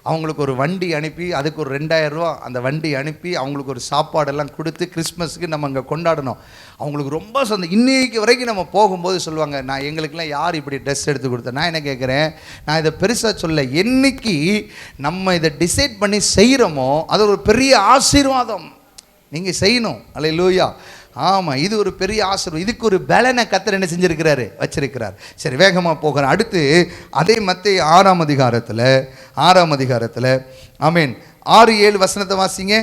அவங்களுக்கு ஒரு வண்டி அனுப்பி, அதுக்கு ஒரு 2,000 ரூபா அந்த வண்டி அனுப்பி அவங்களுக்கு ஒரு சாப்பாடெல்லாம் கொடுத்து கிறிஸ்மஸுக்கு நம்ம அங்கே கொண்டாடணும். அவங்களுக்கு ரொம்ப இன்னைக்கு வரைக்கும் நம்ம போகும்போது சொல்லுவாங்க, நான் எங்களுக்கெல்லாம் யார் இப்படி ட்ரெஸ் எடுத்து கொடுத்தேன். நான் என்ன கேட்குறேன், நான் இதை பெருசாக சொல்ல, என்னைக்கு நம்ம இதை டிசைட் பண்ணி செய்கிறோமோ அது ஒரு பெரிய ஆசீர்வாதம். நீங்கள் செய்யணும். அல்லேலூயா. ஆமாம், இது ஒரு பெரிய ஆசீர்வாதம். இதுக்கு ஒரு பலனை கர்த்தர் என்ன செஞ்சிருக்கிறாரு, வச்சிருக்கிறார். சரி, வேகமாக போகிறேன். அடுத்து அதே மத்தேயு 6ஆம் அதிகாரத்தில் ஆமீன் 6-7 வசனத்தை வாசிங்க.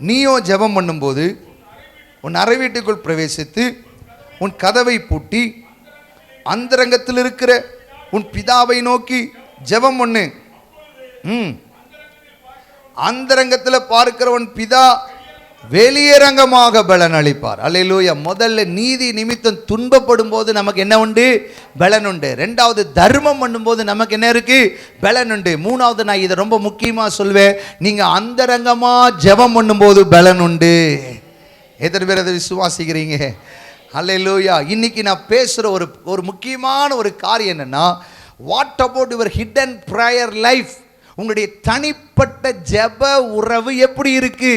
நீயோ ஜெபம் பண்ணும்போது உன் அறை வீட்டுக்குள் பிரவேசித்து உன் கதவை பூட்டி அந்தரங்கத்தில் இருக்கிற உன் பிதாவை நோக்கி ஜெபம் பண்ணு. அந்தரங்கத்தில் பார்க்கிறவன் பிதா வெளியரங்கமாக பலன் அளிப்பார். அல்லேலூயா. முதல்ல நீதி நிமித்தம் துன்பப்படும் போது நமக்கு என்ன உண்டு? பலன் உண்டு. ரெண்டாவது தர்மம் பண்ணும்போது நமக்கு என்ன இருக்கு? பலன் உண்டு. மூணாவது நான் இதை ரொம்ப முக்கியமாக சொல்வேன், நீங்க அந்தரங்கமா ஜெபம் பண்ணும்போது பலன் உண்டு. எத்தனை பேர் அதை விசுவாசிக்கிறீங்க? அல்லேலூயா. இன்னைக்கு நான் பேசுற ஒரு முக்கியமான ஒரு காரியம் என்னன்னா, what about your hidden prayer life? உங்களுடைய தனிப்பட்ட ஜெப உறவு எப்படி இருக்கு?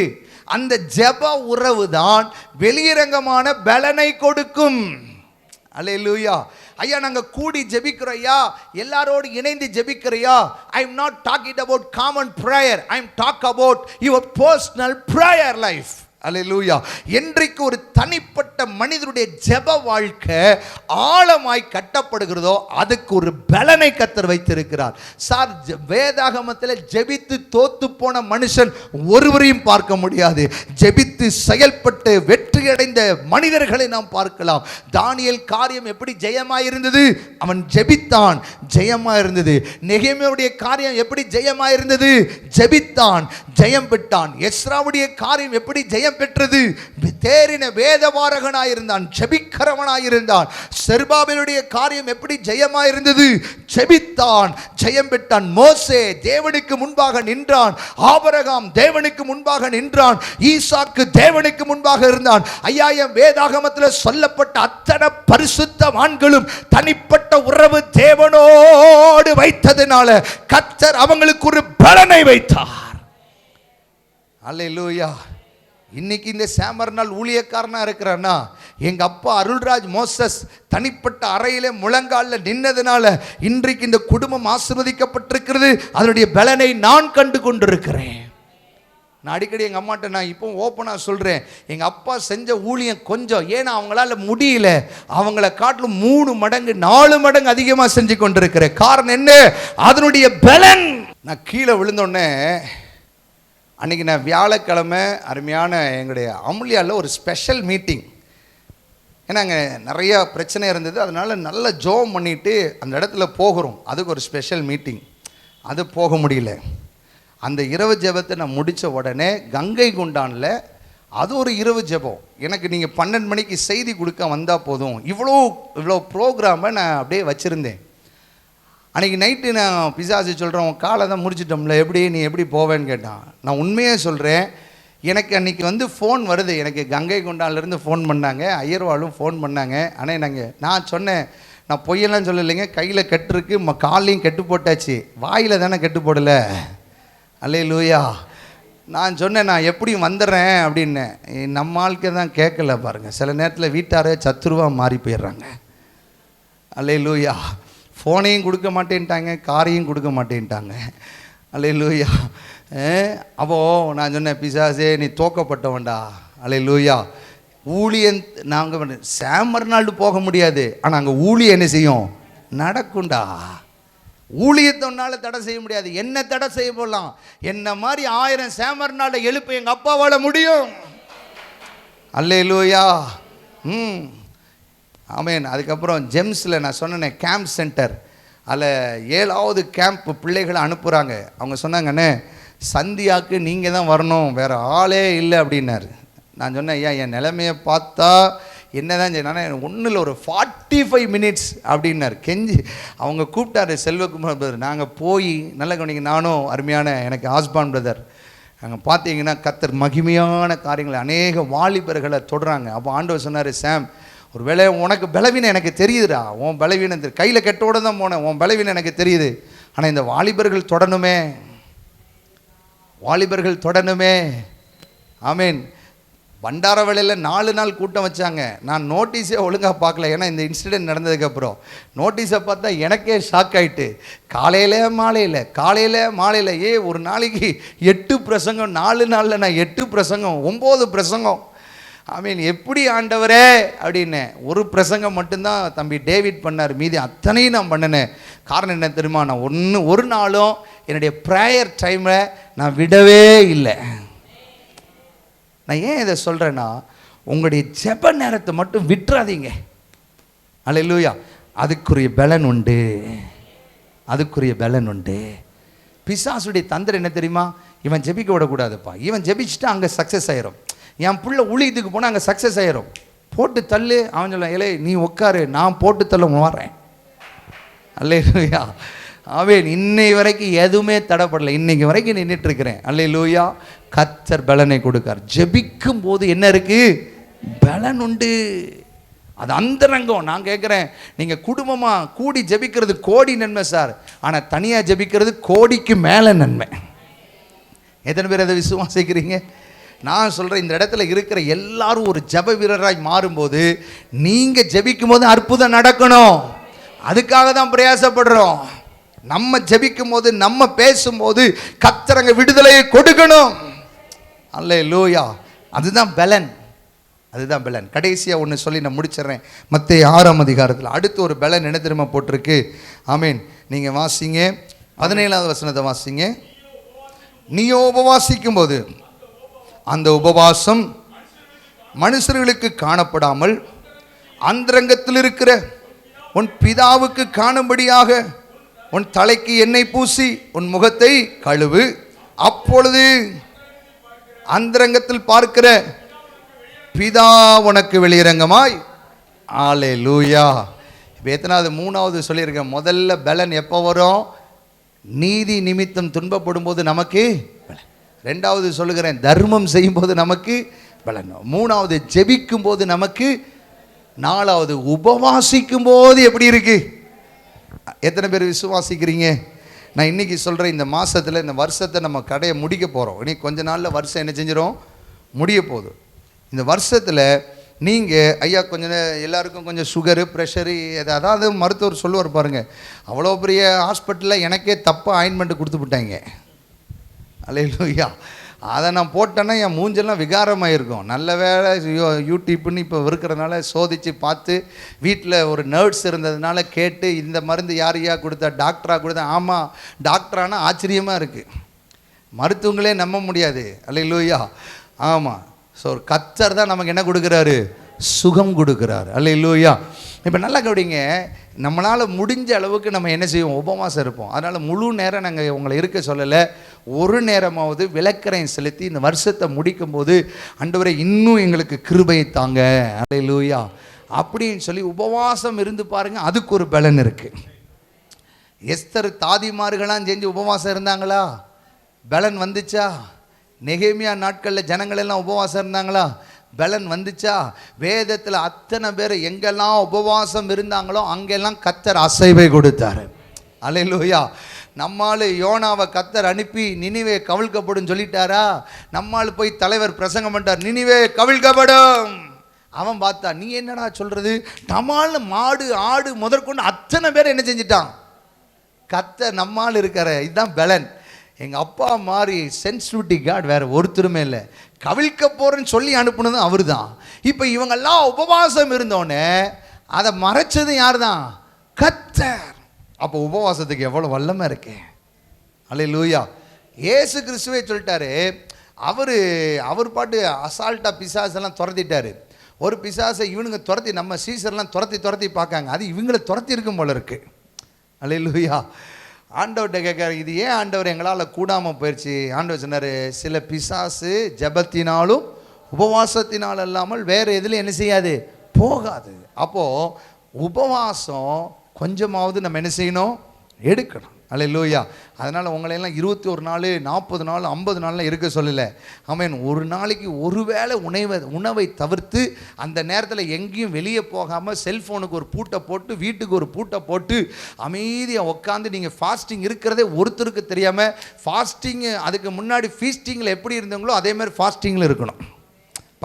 அந்த ஜெப உறவு தான் வெளியரங்கமான பலனை கொடுக்கும். அல்லேலூயா. ஐயா நாங்க கூடி ஜெபிக்கிறோம் ஐயா, எல்லாரோடு இணைந்து ஜெபிக்கிறையா? I am not talking about common prayer, I am talk about your personal prayer life. Hallelujah. என்றைக்கு ஒரு தனிப்பட்ட மனிதனுடைய ஜெப வாழ்க்கை ஆழமாய் கட்டப்படுகிறதோ அதுக்கு ஒரு பலனை கர்த்தர் வைத்திருக்கிறார். சார், வேதாகமத்தில் ஜெபித்து தோத்து போன மனுஷன் ஒருவரையும் பார்க்க முடியாது. ஜெபித்து செயல்பட்டு வெற்றி அடைந்த மனிதர்களை நாம் பார்க்கலாம். தானியேல் காரியம் எப்படி ஜெயமாயிருந்தது? அவன் ஜெபித்தான், ஜெயமாயிருந்தது. நெகேமியாவுடைய காரியம் எப்படி ஜெயமாயிருந்தது? ஜெபித்தான், ஜெயம் பெற்றான். எஸ்ராவுடைய காரியம் எப்படி ஜெயம் பெற்றது? தேறின வேதவாரகனாயிருந்தான், ஜெபிக்கிறவனாயிருந்தான். செருபாபேலுடைய காரியம் எப்படி ஜெயமாயிருந்தது? ஜெபித்தான், ஜெயம் பெற்றான். மோசே தேவனுக்கு முன்பாக நின்றான், ஆபிரகாம் தேவனுக்கு முன்பாக நின்றான், ஈசாக்கு தேவனுக்கு முன்பாக இருந்தான். ஐயாயிரம் வேதாகமத்தில் சொல்லப்பட்ட அத்தனை பரிசுத்தவான்களும் தனிப்பட்ட உறவு தேவனோடு வைத்ததினால கர்த்தர் அவங்களுக்கு ஒரு பலனை வைத்தார். அல்லேலூயா. இன்னைக்கு இந்த சேமர் நாள் ஊழியக்காரனா இருக்கிறான்னா, எங்க அப்பா அருள்ராஜ் மோசஸ் தனிப்பட்ட அறையிலே முழங்காலில் நின்னதுனால இன்றைக்கு இந்த குடும்பம் ஆசீர்வதிக்கப்பட்டிருக்கிறது. அதனுடைய பலனை நான் கண்டு கொண்டிருக்கிறேன். நான் அடிக்கடி எங்கள் அம்மாட்ட நான் இப்போ ஓப்பனாக சொல்கிறேன், எங்கள் அப்பா செஞ்ச ஊழியம் கொஞ்சம், ஏன்னா அவங்களால முடியல, அவங்கள காட்டிலும் 3 மடங்கு 4 மடங்கு அதிகமாக செஞ்சு கொண்டிருக்கிறேன். காரணம் என்ன? அதனுடைய பலன். நான் கீழே விழுந்தோடனே அன்றைக்கி நான் வியாழக்கிழமை அருமையான எங்களுடைய அமுலியாவில் ஒரு ஸ்பெஷல் மீட்டிங். ஏன்னா அங்கே நிறையா பிரச்சனை இருந்தது, அதனால் நல்ல ஜோம் பண்ணிவிட்டு அந்த இடத்துல போகிறோம். அதுக்கு ஒரு ஸ்பெஷல் மீட்டிங், அது போக முடியல. அந்த இரவு ஜெபத்தை நான் முடித்த உடனே கங்கை குண்டானில் அது ஒரு இரவு ஜெபம். எனக்கு நீங்கள் 12 மணிக்கு செய்தி கொடுக்க வந்தால் போதும், இவ்வளோ ப்ரோக்ராமை நான் அப்படியே வச்சுருந்தேன். அன்றைக்கி நைட்டு நான் பிசாசு சொல்கிறேன், உன் காலை தான் முடிச்சிட்டோம்ல, நீ எப்படி போவேன்னு கேட்டான். நான் உண்மையே சொல்கிறேன், எனக்கு அன்றைக்கி ஃபோன் வருது. எனக்கு கங்கை கொண்டான்லேருந்து ஃபோன் பண்ணாங்க, ஐயர்வாளும் ஃபோன் பண்ணாங்க. ஆனால் நான் சொன்னேன், நான் பொய்யெல்லாம் சொல்லலைங்க, கையில் கெட்டுருக்கு, காலையும் கெட்டு போட்டாச்சு, வாயில் தானே கெட்டு போடலை. அல்லேலூயா. நான் சொன்னேன், நான் எப்படி வந்துடுறேன் அப்படின்னு. நம்ம ஆளுக்கே தான் கேட்கல பாருங்கள். சில நேரத்தில் வீட்டாரே சத்துருவாக மாறி போயிடுறாங்க. அல்லேலூயா. ஃபோனையும் கொடுக்க மாட்டேன்ட்டாங்க, காரையும் கொடுக்க மாட்டேன்ட்டாங்க. அல்லேலூயா. அப்போது நான் சொன்னேன், பிசாசே நீ தோக்கப்பட்டவன்டா. அல்லேலூயா. ஊழியன் நாங்கள் சேமர்நாடு போக முடியாது, ஆனால் அங்கே ஊழியம் என்ன செய்யும்? நடக்கும்டா. ஊழியத்தொன்னால தடை செய்ய முடியாது. என்ன தடை செய்ய போடலாம்? என்ன மாதிரி 1000 சேமர்நாளை எழுப்ப எங்கள் அப்பாவால் முடியும். அல்லேலூயா. ஆமேன். அதுக்கப்புறம் ஜெம்ஸில் நான் சொன்னேன் கேம்ப் சென்டர், அதில் 7வது கேம்ப் பிள்ளைகளை அனுப்புகிறாங்க. அவங்க சொன்னாங்கண்ணே, சந்தியாவுக்கு நீங்கள் தான் வரணும், வேறு ஆளே இல்லை அப்படின்னாரு. நான் சொன்னேன், ஐயா என் நிலைமையை பார்த்தா என்ன தான் செய்யணும், ஒன்றும் இல்லை, ஒரு 45 மினிட்ஸ் அப்படின்னாரு. கெஞ்சி அவங்க கூப்பிட்டாரு செல்வகுமார் பிரதர். நாங்கள் போய் நல்ல கவனிங்க, நானும் அருமையான எனக்கு ஆஸ்பான் பிரதர், அங்கே பார்த்தீங்கன்னா கர்த்தர் மகிமையான காரியங்களை அநேக வாலிபர்களை தொடுறாங்க. அப்போ ஆண்டவர் சொன்னார், சாம் ஒரு வேளை உனக்கு பலவீனம் எனக்கு தெரியுதுடா, உன் பலவீனம் கையில் கெட்டோட தான் போனேன், உன் பலவீனம் எனக்கு தெரியுது, ஆனால் இந்த வாலிபர்கள் தொடணுமே, வாலிபர்கள் தொடணுமே. ஆமீன். பண்டார வேளையில் 4 நாள் கூட்டம் வச்சாங்க. நான் நோட்டீஸே ஒழுங்காக பார்க்கல, ஏன்னா இந்த இன்சிடென்ட் நடந்ததுக்கப்புறம் நோட்டீஸை பார்த்தா எனக்கே ஷாக் ஆகிட்டு, காலையில் மாலையில் ஒரு நாளைக்கு 8 பிரசங்கம், 4 நாளில் நான் 8 பிரசங்கம், 9 பிரசங்கம். ஆமீன். எப்படி ஆண்டவரே அப்படின்னு ஒரு பிரசங்கம் மட்டும்தான் தம்பி டேவிட் பண்ணார், மீதி அத்தனையும் நான் பண்ணினேன். காரணம் என்ன தெரியுமா? நான் ஒரு நாளும் என்னுடைய ப்ரேயர் டைமில் நான் விடவே இல்லை. நான் ஏன் இதை சொல்கிறேன்னா, உங்களுடைய ஜெப நேரத்தை மட்டும் விட்டுறாதீங்க. அல்லேலூயா. அதுக்குரிய பலன் உண்டு, அதுக்குரிய பலன் உண்டு. பிசாசுடைய தந்திரம் என்ன தெரியுமா? இவன் ஜெபிக்க விடக்கூடாதுப்பா, இவன் ஜெபிச்சுட்டு அங்கே சக்ஸஸ் ஆயிரும், என் பிள்ளை ஊழியத்துக்கு போனால் அங்கே சக்ஸஸ் ஆயிரும், போட்டு தள்ளு. அவன் சொல்ல, இலே நீ உட்காரு, நான் போட்டு தள்ள மாறேன். அல்லேலூயா. ஆமென். இன்னை வரைக்கும் எதுவுமே தடைப்படலை, இன்னைக்கு வரைக்கும் நின்றுட்டு இருக்கிறேன். அல்லேலூயா. கர்த்தர் பலனை கொடுக்கார். ஜெபிக்கும் போது என்ன இருக்கு? பலன் உண்டு. அது அந்தரங்கம். நான் கேட்குறேன், நீங்கள் குடும்பமாக கூடி ஜெபிக்கிறது கோடி நன்மை சார், ஆனால் தனியாக ஜெபிக்கிறது கோடிக்கு மேலே நன்மை. எத்தனை பேர் அதை விசுவாசிக்கிறீங்க? நான் சொல்கிறேன், இந்த இடத்துல இருக்கிற எல்லாரும் ஒரு ஜெப வீரராய் மாறும்போது நீங்கள் ஜெபிக்கும் போது அற்புதம் நடக்கணும். அதுக்காக தான் பிரயாசப்படுறோம். நம்ம ஜெபிக்கும் போது, நம்ம பேசும்போது கர்த்தர் விடுதலையை கொடுக்கணும். அல்லேலூயா. அதுதான் பலன், அதுதான் பலன். கடைசியாக ஒன்று சொல்லி நான் முடிச்சிடுறேன். மத்தேயு 6ஆம் அதிகாரத்தில் அடுத்து ஒரு பலன் என்ன தெரியுமா போட்டிருக்கு? ஆமீன். நீங்கள் வாசிங்க, 17வது வசனத்தை வாசிங்க. நீயோ உபவாசிக்கும் போது அந்த உபவாசம் மனுஷர்களுக்கு காணப்படாமல் அந்தரங்கத்தில் இருக்கிற உன் பிதாவுக்கு காணும்படியாக உன் தலைக்கு எண்ணெய் பூசி உன் முகத்தை கழுவு. அப்பொழுது அந்தரங்கத்தில் பார்க்கிற பிதா உனக்கு வெளியரங்கமாய். அல்லேலூயா. இப்போ எத்தனாவது? 3வது சொல்லியிருக்கேன். முதல்ல பலன் எப்போ வரும்? நீதி நிமித்தம் துன்பப்படும் போது நமக்கு பலன். 2வது சொல்லுகிறேன், தர்மம் செய்யும் போது நமக்கு பலன். 3வது ஜெபிக்கும் போது நமக்கு. 4வது உபவாசிக்கும் போது எப்படி இருக்கு? எத்தனை பேர் விசுவாசிக்கிறீங்க? நான் இன்னைக்கு சொல்கிறேன், இந்த மாதத்தில், இந்த வருஷத்தை நம்ம கடையை முடிக்க போகிறோம். இன்னைக்கு கொஞ்ச நாளில் வருஷம் என்ன செஞ்சிடும்? முடிய போகுது. இந்த வருஷத்தில் நீங்கள் ஐயா கொஞ்சம் எல்லாருக்கும் கொஞ்சம் சுகரு, ப்ரெஷரு, அதாவது மருத்துவர் சொல்லுவார் பாருங்கள், அவ்வளோ பெரிய ஹாஸ்பிட்டலில் எனக்கே தப்பாக ஆயின்மெண்ட் கொடுத்து விட்டாங்க. அல்லேலூயா. அதை நான் போட்டேன்னா என் மூஞ்செல்லாம் விகாரமாக இருக்கும். நல்ல வேலை யூடியூப்னு இப்போ இருக்கிறதுனால சோதித்து பார்த்து, வீட்டில் ஒரு நர்ஸ் இருந்ததுனால கேட்டு, இந்த மருந்து யாரையா கொடுத்தா? டாக்டராக கொடுத்தா? ஆமாம், டாக்டரானால் ஆச்சரியமாக இருக்குது, மருத்துவங்களே நம்ப முடியாது. அல்லேலூயா. ஆமாம். ஸோ ஒரு கர்த்தர் தான் நமக்கு என்ன கொடுக்குறாரு? சுகம் கொடுக்குறாரு. அல்லேலூயா. இப்போ நல்லா கவனிங்க, நம்மளால் முடிஞ்ச அளவுக்கு நம்ம என்ன செய்வோம்? உபவாசம் இருப்போம். அதனால் முழு நேரம் நாங்கள் உங்களை இருக்க சொல்லலை, ஒரு நேரமாவது விளக்கரையும் செலுத்தி இந்த வருஷத்தை முடிக்கும்போது ஆண்டவரே இன்னும் எங்களுக்கு கிருபையை தாங்க. அல்லேலூயா. அப்படின்னு சொல்லி உபவாசம் இருந்து பாருங்கள், அதுக்கு ஒரு பலன் இருக்குது. எஸ்தர் தாதிமார்களாம் செஞ்சு உபவாசம் இருந்தாங்களா? பலன் வந்துச்சா? நெகேமியா நாட்களில் ஜனங்கள் எல்லாம் உபவாசம் இருந்தாங்களா? பலன் வந்துச்சா? வேதத்தில் அத்தனை பேர் எங்கெல்லாம் உபவாசம் இருந்தாங்களோ அங்கெல்லாம் கர்த்தர் அசைவை கொடுத்தாரு. அல்லேலூயா. நம்மால் யோனாவை கர்த்தர் அனுப்பி நினிவே கவிழ்க்கப்படும் சொல்லிட்டாரா? நம்மால் போய் தலைவர் பிரசங்கம் பண்ணிட்டார், நினிவே கவிழ்க்கப்படும். அவன் பார்த்தா, நீ என்னடா சொல்கிறது? நம்மால் மாடு ஆடு முதற்கொண்டு அத்தனை பேர் என்ன செஞ்சிட்டான்? கர்த்தர் நம்மால் இருக்கிற. இதுதான் பலன். எங்கள் அப்பா மாதிரி சென்சிட்டிவிட்டி காட் வேறு ஒருத்தருமே இல்லை. கவிழ்க்க போகிறேன்னு சொல்லி அனுப்புனதும் அவர் தான். இப்போ இவங்கெல்லாம் உபவாசம் இருந்தோடனே அதை மறைச்சது யார் தான்? கர்த்தர். அப்போ உபவாசத்துக்கு எவ்வளோ வல்லமை இருக்கு. அல்லேலூயா. இயேசு கிறிஸ்துவே சொல்லிட்டாரு, அவர் பாட்டு அசால்ட்டாக பிசாசெல்லாம் துரத்திட்டாரு. ஒரு பிசாசை இவனுங்க துரத்தி, நம்ம சீசர்லாம் துரத்தி பார்க்காங்க, அது இவங்களை துரத்தி இருக்கும் போல இருக்கு. அல்லேலூயா. ஆண்டவர்கிட்ட கேட்குறாரு, இது ஏன் ஆண்டவர் எங்களால் கூடாமல் போயிடுச்சு? ஆண்டவர் சொன்னார், சில பிசாசு ஜெபத்தினாலும் உபவாசத்தினால் இல்லாமல் வேறு எதில் என்ன செய்யாது? போகாது. அப்போது உபவாசம் கொஞ்சமாவது நம்ம என்ன செய்யணும்? எடுக்கணும். அல்லேலூயா. அதனால் உங்களையெல்லாம் 21 நாள் 40 நாள் 50 நாள்லாம் இருக்க சொல்லலை. ஆமென். ஒரு நாளைக்கு ஒருவேளை உணவை தவிர்த்து அந்த நேரத்தில் எங்கேயும் வெளியே போகாமல் செல்ஃபோனுக்கு ஒரு பூட்டை போட்டு, வீட்டுக்கு ஒரு பூட்டை போட்டு அமைதியாக உட்காந்து நீங்கள் ஃபாஸ்டிங் இருக்கிறதே ஒருத்தருக்கு தெரியாமல், ஃபாஸ்டிங்கு அதுக்கு முன்னாடி ஃபீஸ்டிங்கில் எப்படி இருந்தீங்களோ அதே மாதிரி ஃபாஸ்டிங்கில் இருக்கணும்.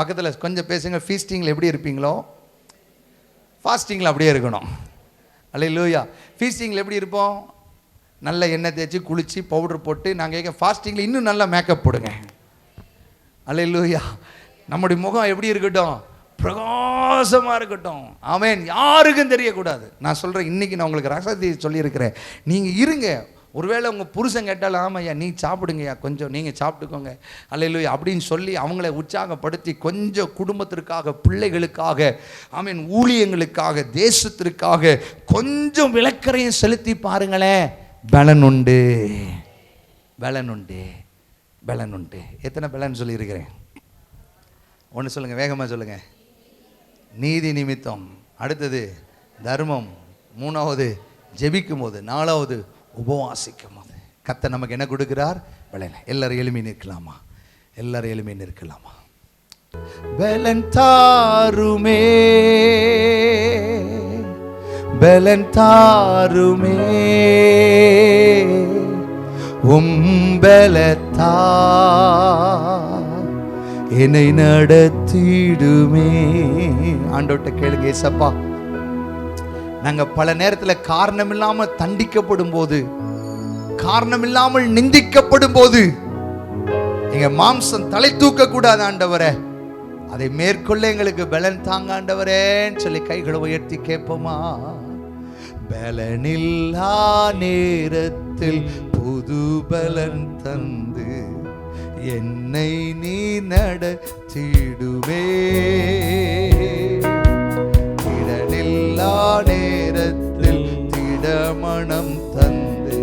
பக்கத்தில் கொஞ்சம் பேசுங்க, ஃபீஸ்டிங்கில் எப்படி இருப்பீங்களோ ஃபாஸ்டிங்கில் அப்படியே இருக்கணும். அல்லேலூயா. ஃபீஸ்டிங்கில் எப்படி இருப்போம்? நல்ல எண்ணெய் தேய்ச்சி குளித்து பவுடர் போட்டு. நாங்கள் கேட்க ஃபாஸ்டிங்கில் இன்னும் நல்லா மேக்கப் போடுங்க. அல்லேலூயா. நம்முடைய முகம் எப்படி இருக்கட்டும்? பிரகாசமாக இருக்கட்டும். ஆமென். யாருக்கும் தெரியக்கூடாது. நான் சொல்கிறேன், இன்றைக்கி நான் உங்களுக்கு ரகசியத்தை சொல்லியிருக்கிறேன். நீங்கள் இருங்க. ஒருவேளை உங்கள் புருஷன் கேட்டாலும், ஆமாய்யா நீ சாப்பிடுங்கய்யா, கொஞ்சம் நீங்கள் சாப்பிட்டுக்கோங்க, அல்லேலூயா அப்படின்னு சொல்லி அவங்கள உற்சாகப்படுத்தி கொஞ்சம் குடும்பத்திற்காக, பிள்ளைகளுக்காக, ஆமீன், ஊழியங்களுக்காக, தேசத்திற்காக கொஞ்சம் விளக்கரையும் செலுத்தி பாருங்களேன். பலன் உண்டு, பலன் உண்டு, பலன் உண்டு. எத்தனை பலன் சொல்லியிருக்கிறேன்? ஒன்று சொல்லுங்கள், வேகமாக சொல்லுங்கள். நீதி நிமித்தம், அடுத்தது தர்மம், மூணாவது ஜெபிக்கும் போது, நாலாவது உபவாசிக்கும் போது. கர்த்தர் நமக்கு என்ன கொடுக்கிறார்? பலன். எல்லாரும் எளிமை நிற்கலாமா? எல்லாரும் எளிமை நிற்கலாமா? பலன் தாருமே, பலன் தாருமே, பலத்தா என்னை நடத்திடுமே. ஆண்டவர்கிட்ட கேளுங்க, ஏசப்பா நாங்கள் பல நேரத்தில் காரணம் இல்லாமல் தண்டிக்கப்படும் போது, காரணம் இல்லாமல் நிந்திக்கப்படும் போது எங்க மாம்சம் தலை தூக்க கூடாது ஆண்டவரே. அதை மேற்கொள்ள எங்களுக்கு பலன் தாங்க ஆண்டவரேன்னு சொல்லி கைகளை உயர்த்தி கேட்போமா? பலனில்லா நேரத்தில் புது பலன் தந்து என்னை நீ நடத்திடுவே. திடனில்லா நேரத்தில் திடமணம் தந்து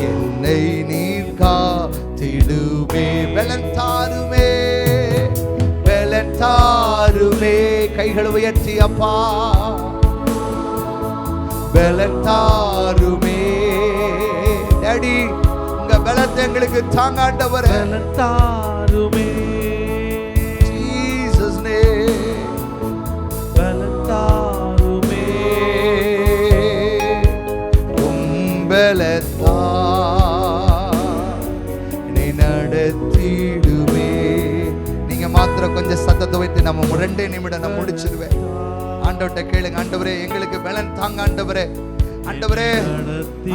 என்னை நீ காத்திடுவே. பலன் தாருமே, பலன் தாருமே. கைகளை உயர்த்தி அப்பா, பலன் தாருமே. டாடி உங்க பலத்தை எங்களுக்கு தாங்காண்டவர். பலன் தாருமே, ஜீசஸ் நேம். பலன் தாருமே, பலத்தா என்னை நடத்திடுமே. நீங்க மாத்திரம் கொஞ்சம் சத்தத்தை வைத்து நம்ம 2 நிமிடம் நான் முடிச்சிடுவேன். ஆண்டவர்கிட்ட கேளுங்க, ஆண்டவரே எங்களுக்கு பலன் தாங்க ஆண்டவரே. ஆண்டவரே,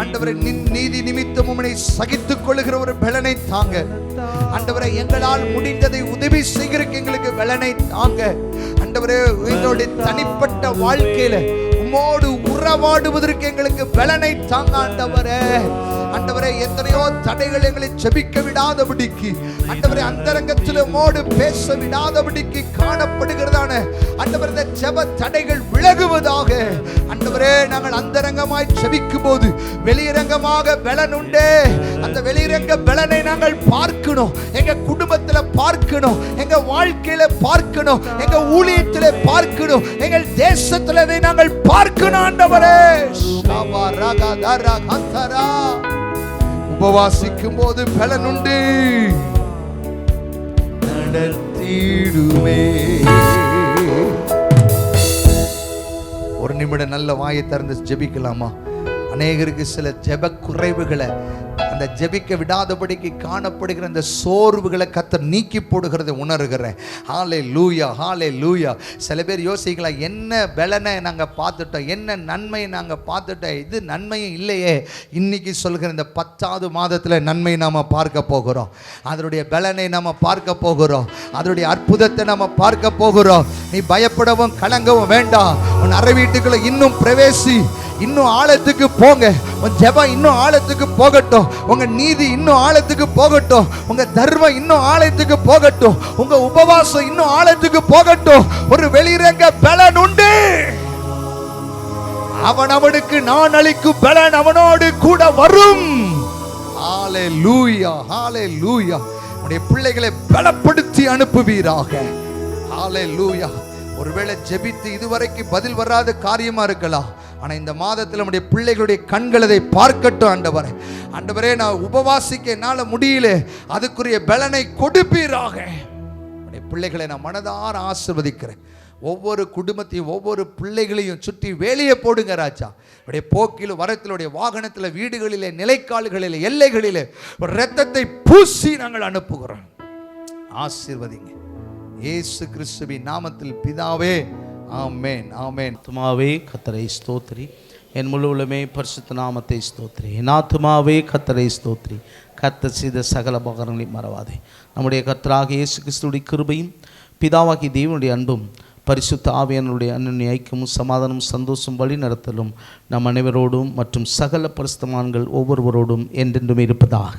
ஆண்டவரே நீதி நிமித்தம் உம்மை சகித்துக் கொள்ளுகிற ஒரு பலனை தாங்க ஆண்டவரே. எங்களால் முடிந்ததை உதவி செய்கிறதுக்கு எங்களுக்கு பலனை தாங்க ஆண்டவரே. எங்களுடைய தனிப்பட்ட வாழ்க்கையில உம்மோடு உறவாடுவதற்கு எங்களுக்கு பலனை தாங்க ஆண்டவரே. ஆண்டவரே எத்தனையோ தடைகள் எங்களை ஜெபிக்க விடாதபடிக்கு, ஆண்டவரே அந்தரங்கத்தில் உம்மோடு பேச விடாதபடிக்கு காணப்படுகிறதான ஆண்டவரே இந்த ஜெப தடைகள் விலகுவதாக. ஆண்டவரே நாங்கள் அந்தரங்கமாய் ஜெபிக்கும் போது வெளியரங்கமாக பலன் உண்டே. அந்த வெளியரங்க பலனை நாங்கள் பார்க்கணும், எங்க குடும்பத்துல பார்க்கணும், எங்க வாழ்க்கையில பார்க்கணும், எங்க ஊழியத்திலே பார்க்கணும், எங்கள் தேசத்துல நாங்கள் பார்க்கணும் ஆண்டவரே. ஷாபா ரகா தரா கந்தரா. உபவாசிக்கும் போது பலன் உண்டு, நடத்திடுமே. ஒரு நிமிடம் நல்ல வாயை திறந்து ஜெபிக்கலாமா? அநேகருக்கு சில ஜெப குறைவுகளை, அந்த ஜெபிக்க விடாதபடிக்கு காணப்படுகிற அந்த சோர்வுகளை கர்த்தர் நீக்கி போடுகிறதை உணர்கிறேன். ஹல்லேலூயா, ஹல்லேலூயா. சில பேர் யோசிக்கலாம், என்ன பலனை நாங்கள் பார்த்துட்டோம், என்ன நன்மையை நாங்கள் பார்த்துட்டோம், இது நன்மையும் இல்லையே. இன்னைக்கு சொல்கிற இந்த 10வது மாதத்தில் நன்மை நாம் பார்க்க போகிறோம், அதனுடைய பலனை நாம் பார்க்க போகிறோம், அதனுடைய அற்புதத்தை நாம் பார்க்க போகிறோம். நீ பயப்படவும் கலங்கவும் வேண்டாம். உன் அறை வீட்டுக்குள்ள இன்னும் பிரவேசி, இன்னும் ஆழத்துக்கு போங்க. உன் ஜெபம் இன்னும் ஆழத்துக்கு போகட்டும், உங்க நீதி இன்னும் ஆழத்துக்கு போகட்டும், உங்க தர்மம் இன்னும் ஆழத்துக்கு போகட்டும், உங்க உபவாசம் இன்னும் ஆழத்துக்கு போகட்டும். ஒரு வெளிரங்க பலன் உண்டு. அவனுக்கு நான் அளிக்கும் பலன் அவனோடு கூட வரும். ஹல்லேலூயா, ஹல்லேலூயா. உடைய பிள்ளைகளை பலப்படுத்தி அனுப்புவீராக. ஹல்லேலூயா. ஒருவேளை ஜெபித்து இதுவரைக்கும் பதில் வராத காரியமா இருக்கலாம், ஆனா இந்த மாதத்தில் நம்முடைய பிள்ளைகளுடைய கண்கள் அதை பார்க்கட்டும் ஆண்டவரே. ஆண்டவரே நான் உபவாசிக்க என்னால முடியல, அதுக்குரிய பலனை கொடுப்பீராக. நம்முடைய பிள்ளைகளை நான் மனதார ஆசீர்வதிக்கிறேன். ஒவ்வொரு குடும்பத்தையும் ஒவ்வொரு பிள்ளைகளையும் சுற்றி வேலையை போடுங்க ராஜா. உடைய போக்கில் வரத்திலுடைய வாகனத்தில், வீடுகளிலே, நிலைக்கால்களிலே, எல்லைகளிலே ஒரு இரத்தத்தை பூசி நாங்கள் அனுப்புகிறோம். ஆசீர்வதிங்க இயேசு கிறிஸ்துவின் நாமத்தில் பிதாவே, ஆமென், ஆமென். ஆத்துமாவே கர்த்தரை ஸ்தோத்திரி, என் முழு உள்ளமே பரிசுத்த நாமத்தை ஸ்தோத்திரி. என் ஆத்துமாவே கர்த்தரை ஸ்தோத்திரி, கர்த்தர் செய்த சகல உபகாரங்களையும் மறவாதே. நம்முடைய கர்த்தராகிய இயேசு கிறிஸ்துவின் கிருபையும் பிதாவாகி தேவனுடைய அன்பும் பரிசுத்த ஆவியானவருடைய அன்னுடைய ஐக்கியமும் சமாதானமும் சந்தோஷம் வழி நடத்தலும் நம் அனைவரோடும் மற்றும் சகல பரிசுத்தவான்கள் ஒவ்வொருவரோடும் என்றென்றும் இருப்பதாக.